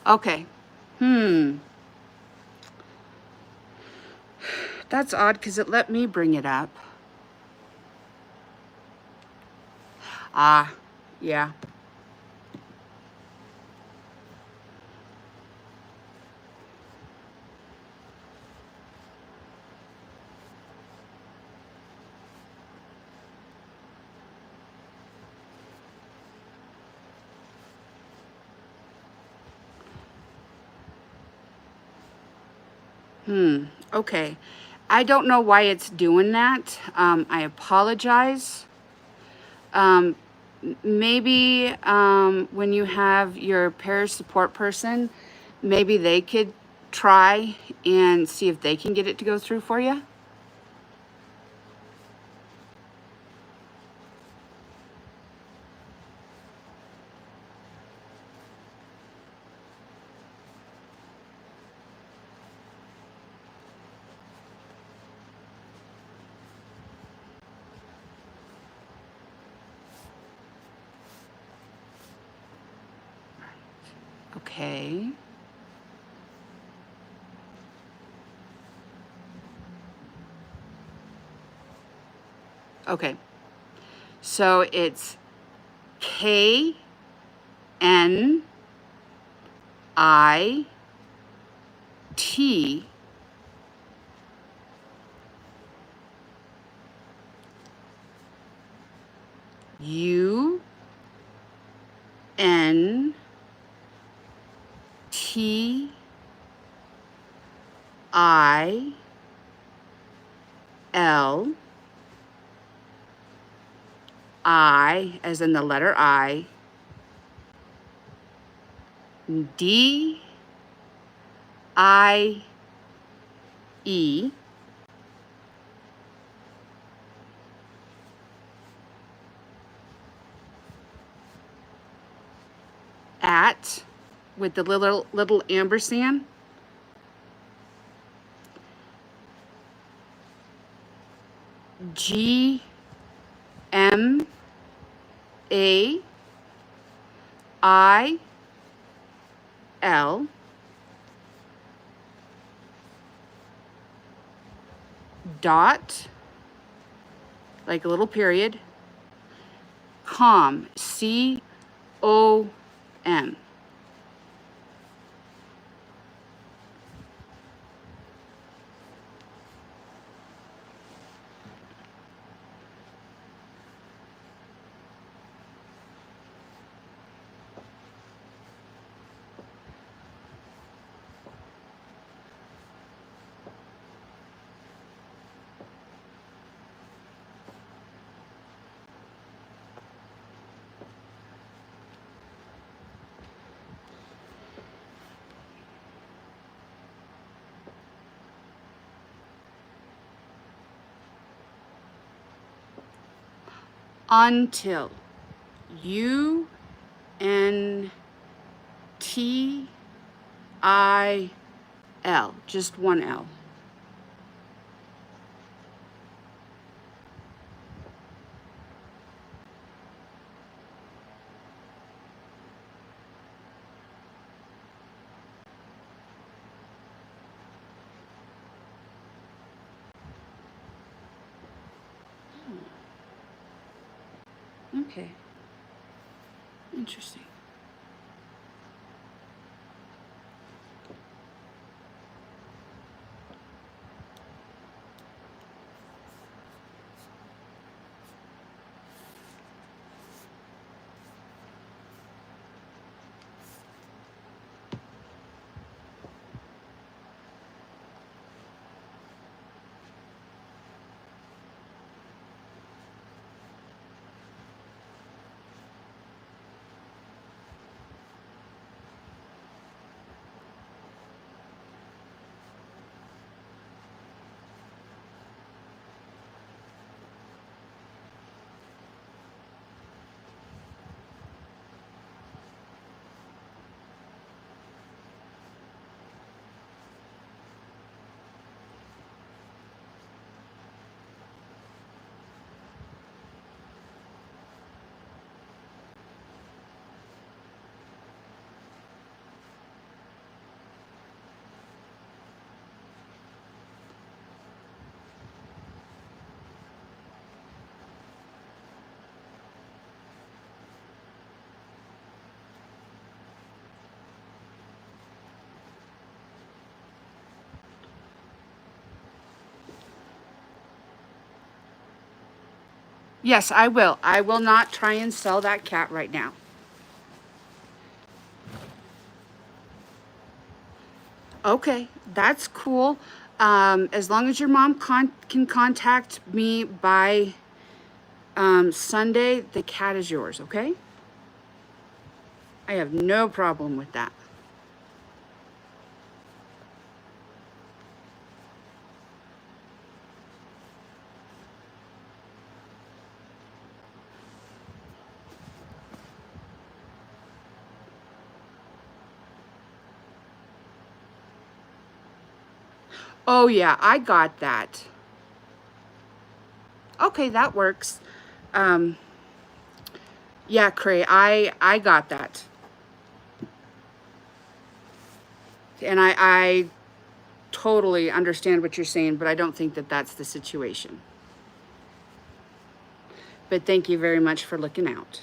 Okay. That's odd because it let me bring it up. Ah, yeah. Okay. I don't know why it's doing that. I apologize. Maybe when you have your peer support person, maybe they could try and see if they can get it to go through for you. Okay. Okay. So it's K N I T U N T I L I, as in the letter I, D at, with the little ampersand, GMAIL dot, like a little period, com, COM. Until, UNTIL, just one L. Okay, interesting. Yes, I will. I will not try and sell that cat right now. Okay, that's cool. As long as your mom can contact me by Sunday, the cat is yours, okay? I have no problem with that. Oh yeah, I got that. Okay, that works. Yeah, Cray, I got that. And I totally understand what you're saying, but I don't think that that's the situation. But thank you very much for looking out.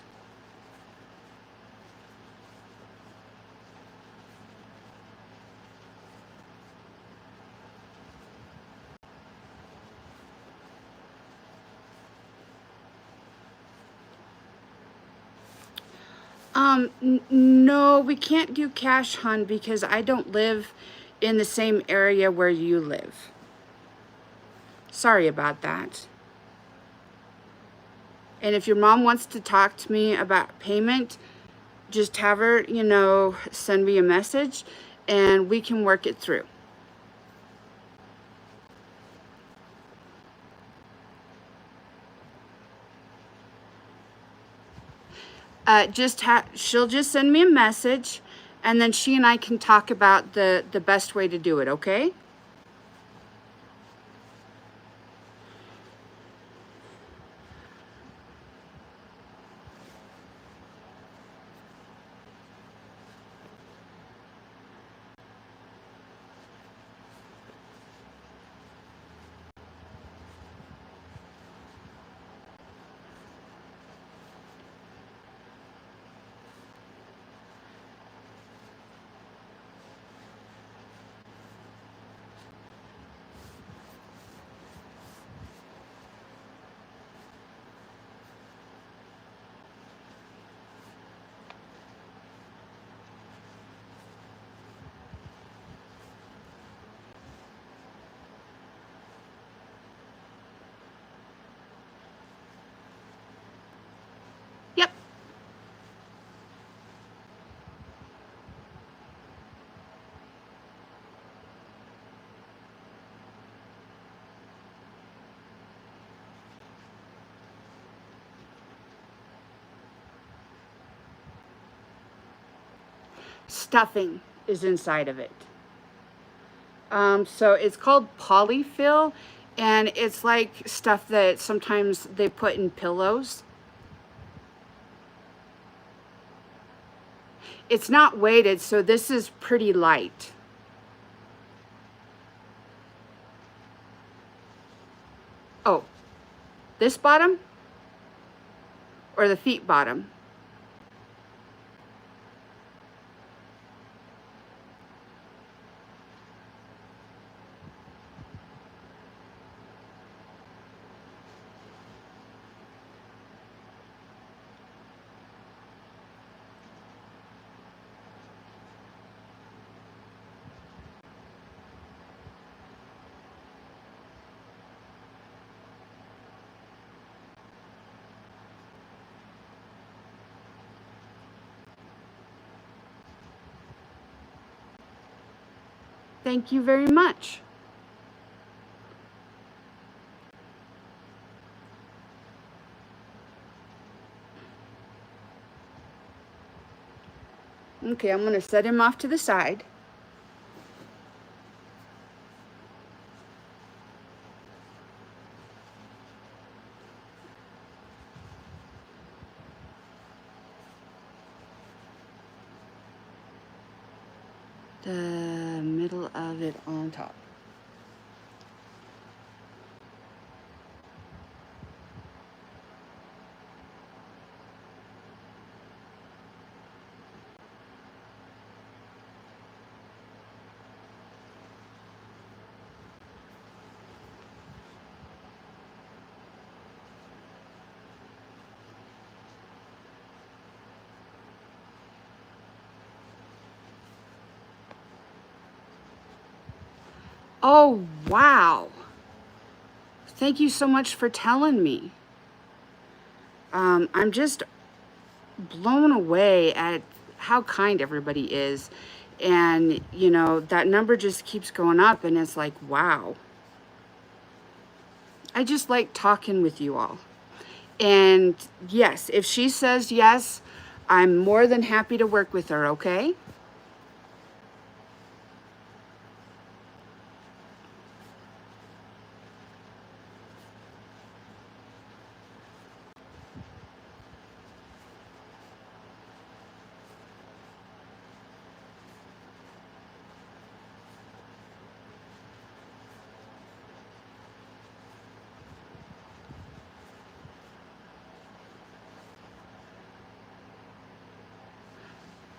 No, we can't do cash, hun, because I don't live in the same area where you live. Sorry about that. And if your mom wants to talk to me about payment, just have her, send me a message and we can work it through. She'll just send me a message, and then she and I can talk about the best way to do it, okay? Yep. Stuffing is inside of it. So it's called polyfill, and it's like stuff that sometimes they put in pillows. It's not weighted, so this is pretty light. Oh, this bottom or the feet bottom? Thank you very much. Okay, I'm going to set him off to the side. The middle of it on top. Oh, wow. Thank you so much for telling me. I'm just blown away at how kind everybody is. And, you know, that number just keeps going up, and it's like, wow. I just like talking with you all. And yes, if she says yes, I'm more than happy to work with her, okay?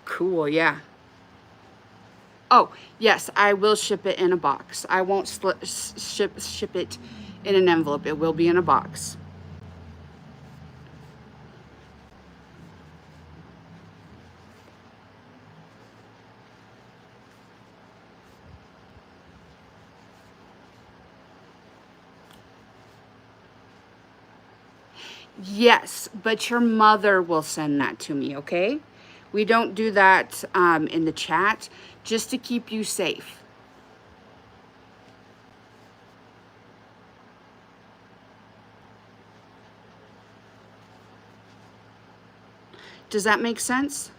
Cool, yeah. Oh, yes, I will ship it in a box. I won't ship it in an envelope. It will be in a box. Yes, but your mother will send that to me, okay? We don't do that in the chat, just to keep you safe. Does that make sense?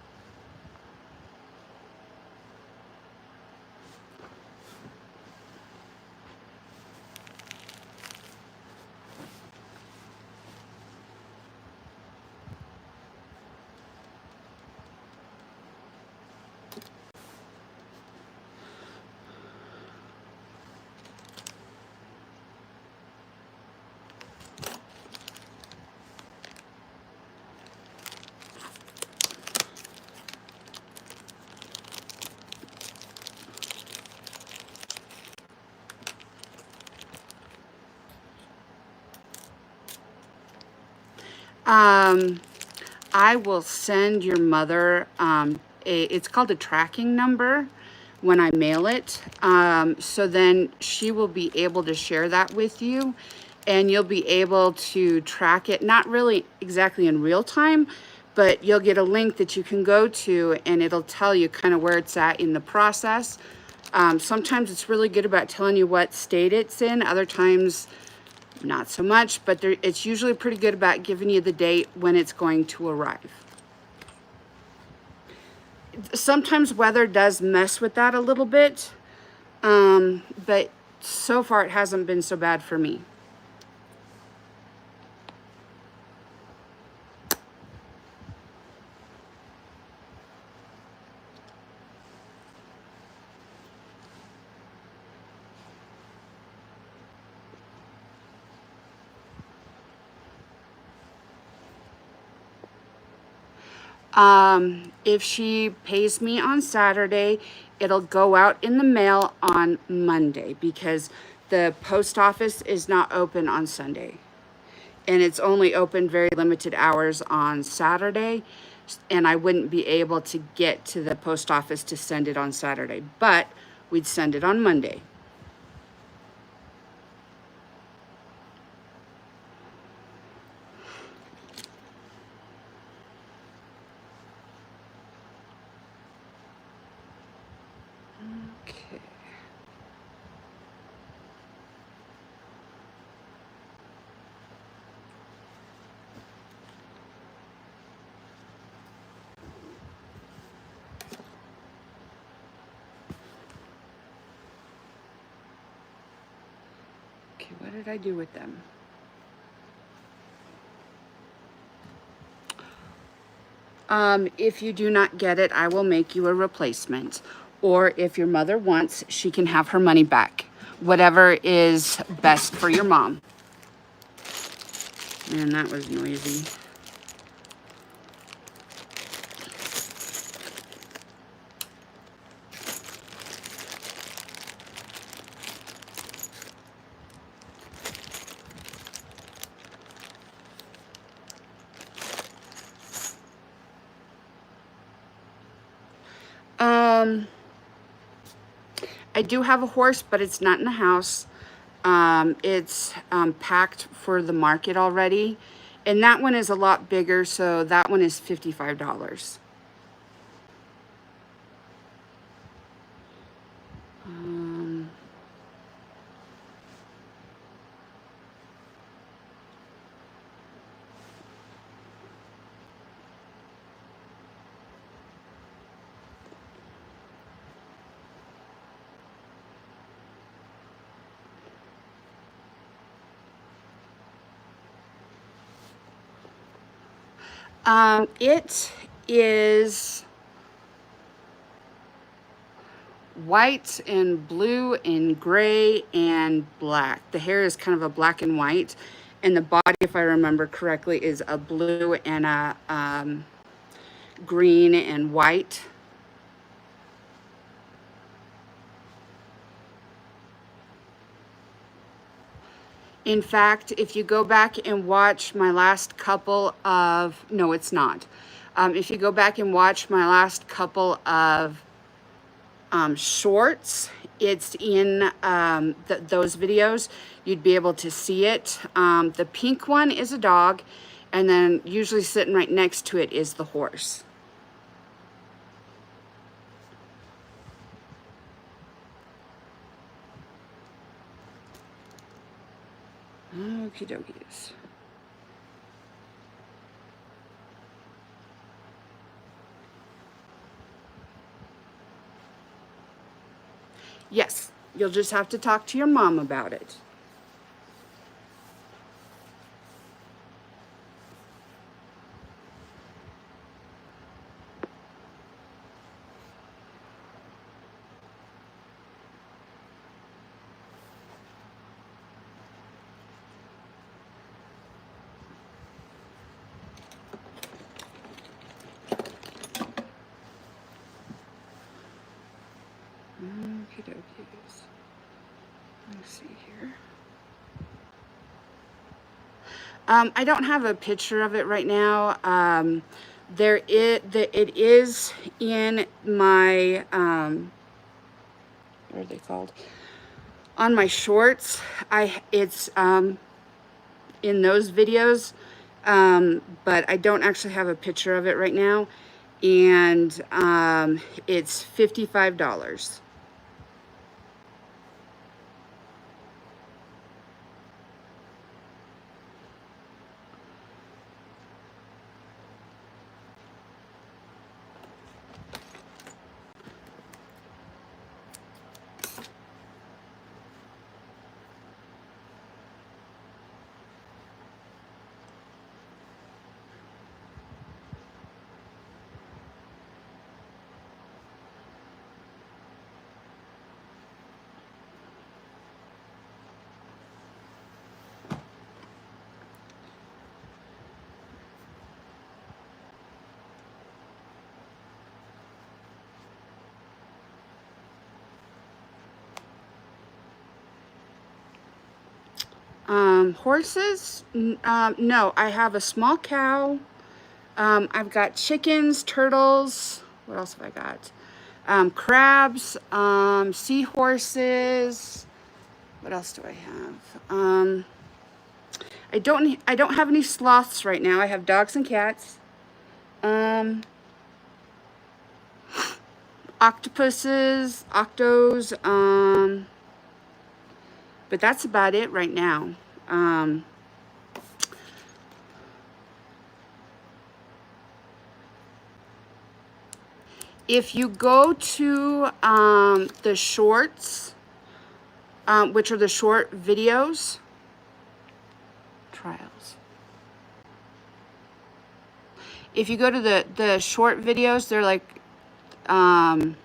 I will send your mother, it's called a tracking number when I mail it. So then she will be able to share that with you, and you'll be able to track it, not really exactly in real time, but you'll get a link that you can go to, and it'll tell you kind of where it's at in the process. Sometimes it's really good about telling you what state it's in. Other times, not so much, but it's usually pretty good about giving you the date when it's going to arrive. Sometimes weather does mess with that a little bit, but so far it hasn't been so bad for me. If she pays me on Saturday, it'll go out in the mail on Monday, because the post office is not open on Sunday. And it's only open very limited hours on Saturday. And I wouldn't be able to get to the post office to send it on Saturday, but we'd send it on Monday. Okay, what did I do with them? If you do not get it, I will make you a replacement. Or if your mother wants, she can have her money back. Whatever is best for your mom. Man, that was noisy. I do have a horse, but it's not in the house. It's packed for the market already. And that one is a lot bigger, so that one is $55. It is white and blue and gray and black. The hair is kind of a black and white, and the body, if I remember correctly, is a blue and a green and white. In fact, if you go back and watch my last couple of, no, it's not. If you go back and watch my last couple of shorts, it's in those videos. You'd be able to see it. The pink one is a dog, and then usually sitting right next to it is the horse. Okie dokies. Yes, you'll just have to talk to your mom about it. Okie dokies. Let's see here. I don't have a picture of it right now. It is in my, what are they called? On my shorts. It's in those videos, but I don't actually have a picture of it right now. And it's $55. Horses? No, I have a small cow. I've got chickens, turtles. What else have I got? Crabs, seahorses. What else do I have? I don't have any sloths right now. I have dogs and cats. Octopuses, octos, but that's about it right now. If you go to the shorts, which are the short videos, trials. If you go to the short videos, they're like, on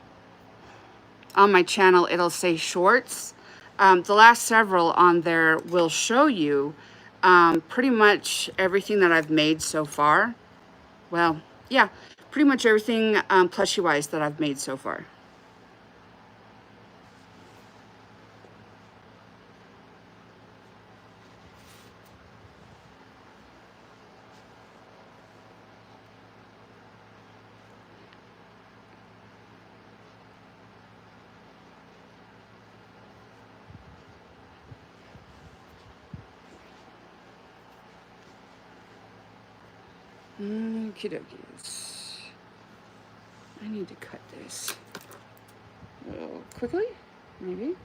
my channel, it'll say shorts. The last several on there will show you pretty much everything that I've made so far. Well, yeah, pretty much everything plushie-wise that I've made so far. Okie dokies. I need to cut this a little quickly, maybe.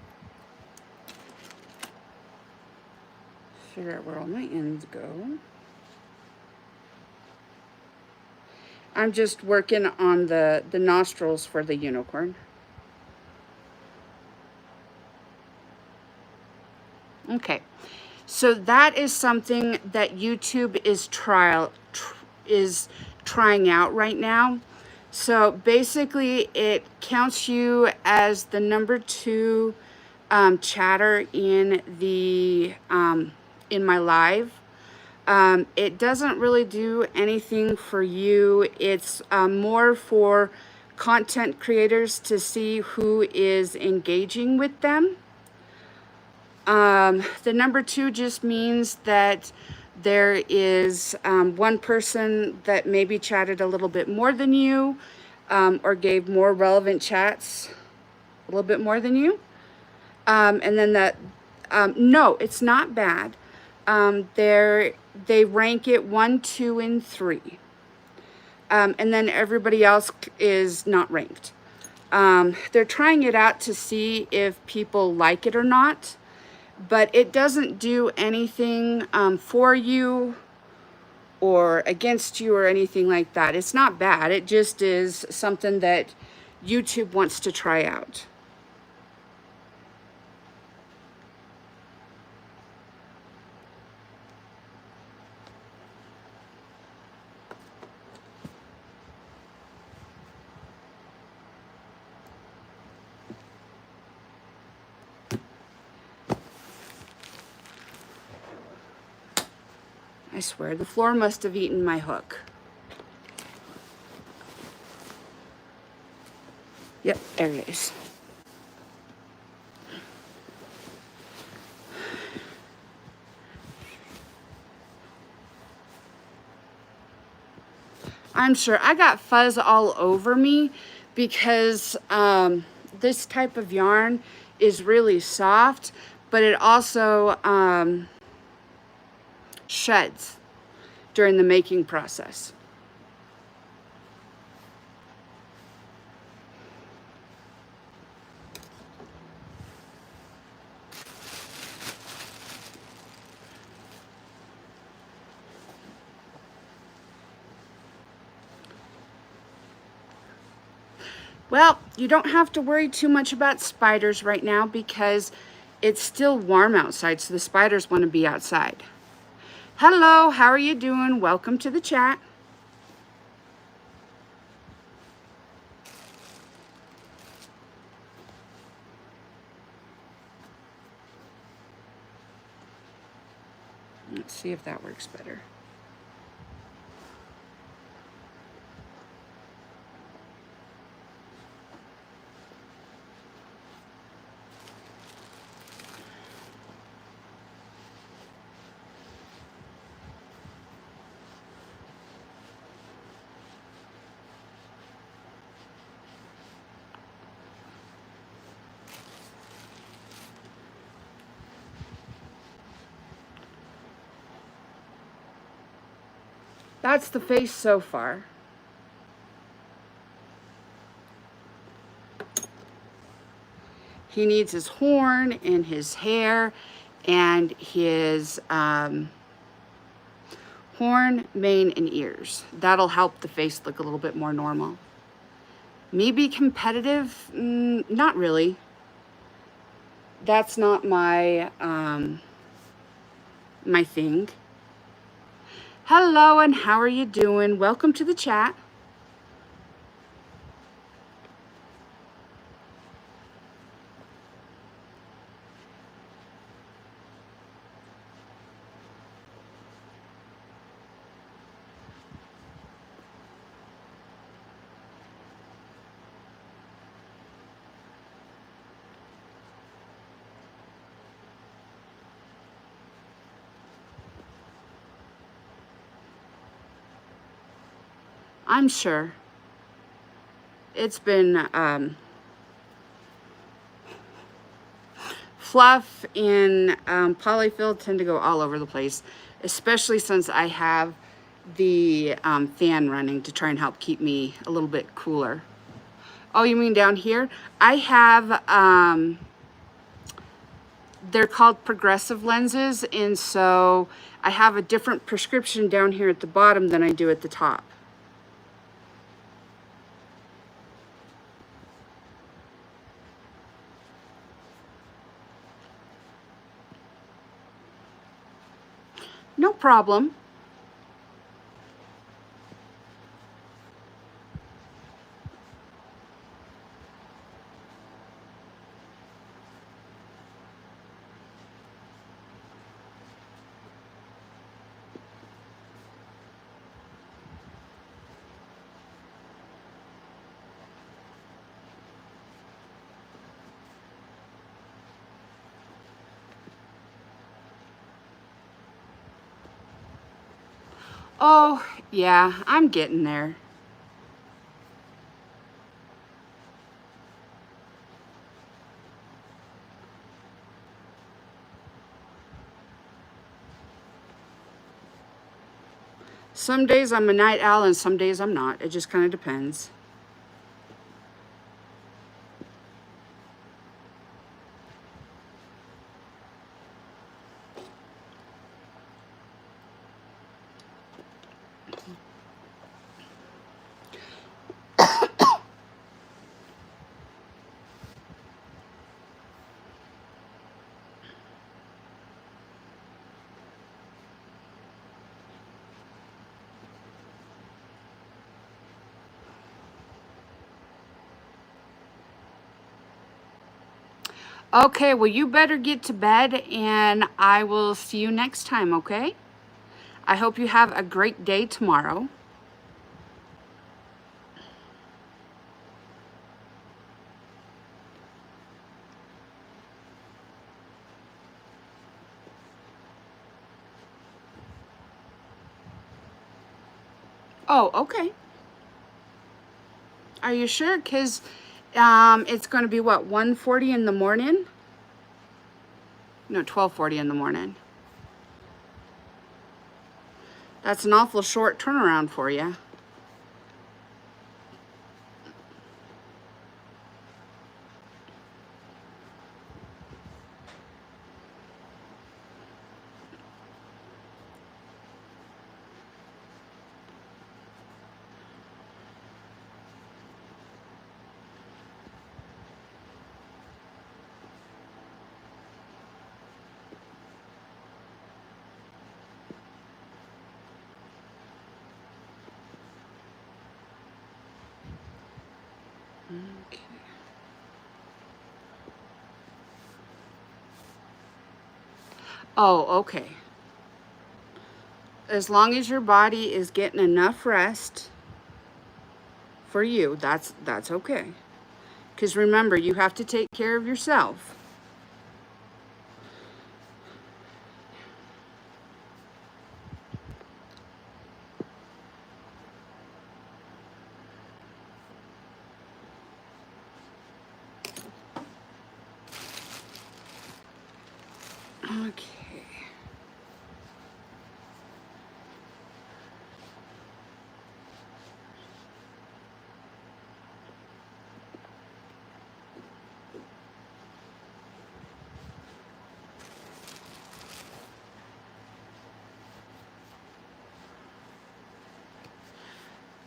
Figure out where all my ends go. I'm just working on the nostrils for the unicorn. Okay, so that is something that YouTube is trying out right now. So basically it counts you as the number 2 chatter in the in my live. It doesn't really do anything for you. It's more for content creators to see who is engaging with them. The number 2 just means that there is one person that maybe chatted a little bit more than you, or gave more relevant chats a little bit more than you. And then that, no, it's not bad. They rank it 1, 2, and 3. And then everybody else is not ranked. They're trying it out to see if people like it or not. but it doesn't do anything for you or against you or anything like that. It's not bad. It just is something that YouTube wants to try out. I swear, the floor must have eaten my hook. Yep, there it is. I'm sure I got fuzz all over me because this type of yarn is really soft, but it also sheds during the making process. Well, you don't have to worry too much about spiders right now because it's still warm outside, so the spiders want to be outside. Hello, how are you doing? Welcome to the chat. Let's see if that works better. That's the face so far. He needs his horn and his hair and his horn, mane, and ears. That'll help the face look a little bit more normal. Me be competitive? Not really. That's not my my thing. Hello, and how are you doing? Welcome to the chat. I'm sure. It's been fluff and polyfill tend to go all over the place, especially since I have the fan running to try and help keep me a little bit cooler. Oh, you mean down here? I have, they're called progressive lenses, and so I have a different prescription down here at the bottom than I do at the top. No problem. Oh, yeah, I'm getting there. Some days I'm a night owl and some days I'm not. It just kind of depends. Okay, well, you better get to bed, and I will see you next time, okay? I hope you have a great day tomorrow. Oh, okay. Are you sure? Because it's going to be, what, 1:40 in the morning? No, 12:40 in the morning. That's an awful short turnaround for you. Okay. Oh, okay. As long as your body is getting enough rest for you, that's okay. Because remember, you have to take care of yourself. Okay.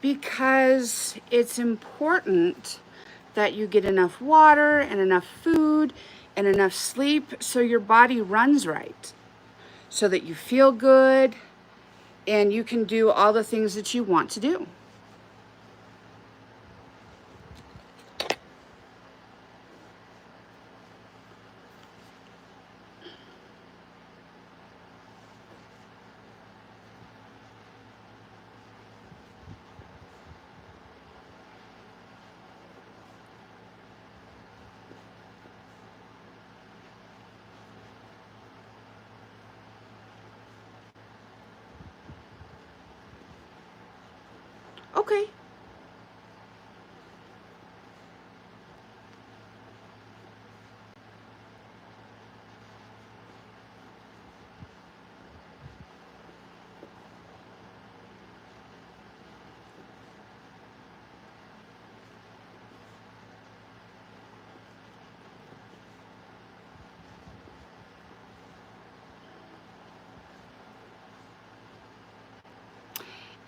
Because it's important that you get enough water and enough food and enough sleep so your body runs right, so that you feel good and you can do all the things that you want to do. Okay.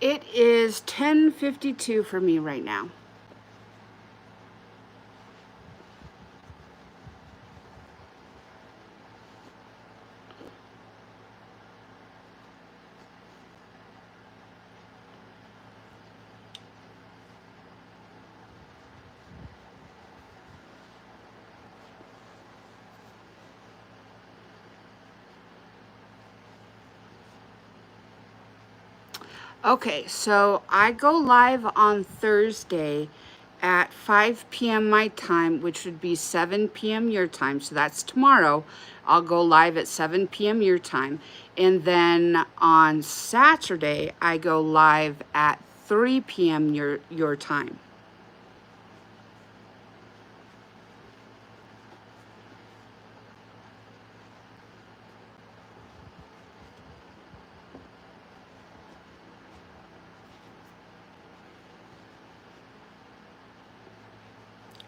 It is 10:52 for me right now. Okay, so I go live on Thursday at 5 p.m. my time, which would be 7 p.m. your time. So that's tomorrow. I'll go live at 7 p.m. your time. And then on Saturday, I go live at 3 p.m. your time.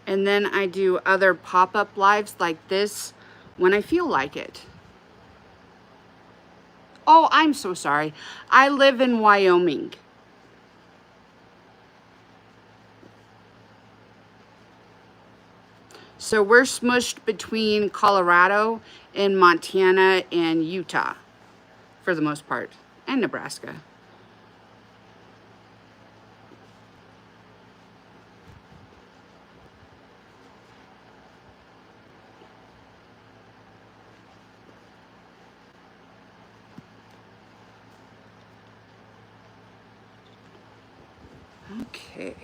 And then I do other pop-up lives like this when I feel like it. Oh, I'm so sorry. I live in Wyoming. So we're smushed between Colorado and Montana and Utah for the most part, and Nebraska. Okay.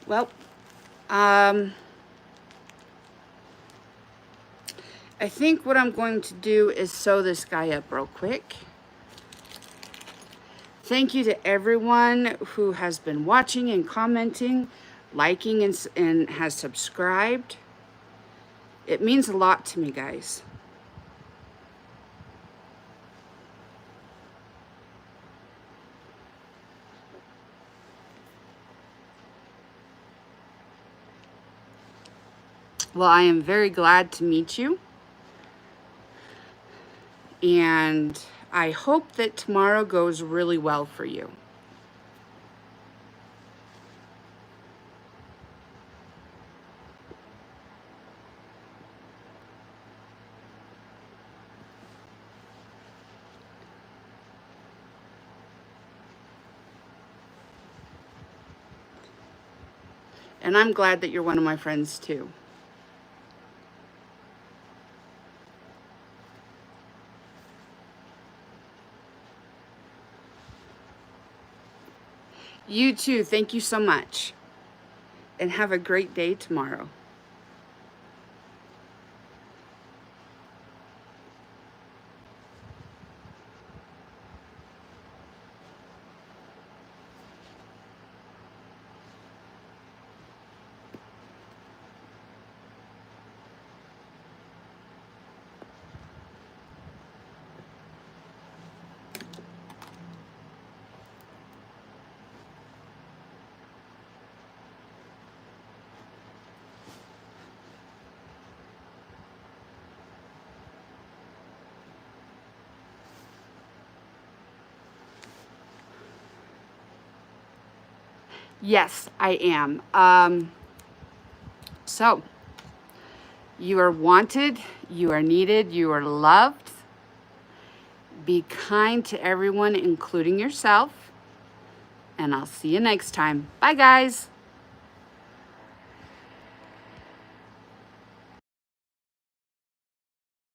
Well, I think what I'm going to do is sew this guy up real quick. Thank you to everyone who has been watching and commenting, liking, and has subscribed. It means a lot to me, guys. Well, I am very glad to meet you. And I hope that tomorrow goes really well for you. And I'm glad that you're one of my friends too. You too. Thank you so much. And have a great day tomorrow. Yes, I am. So, you are wanted, you are needed, you are loved. Be kind to everyone, including yourself. And I'll see you next time. Bye, guys.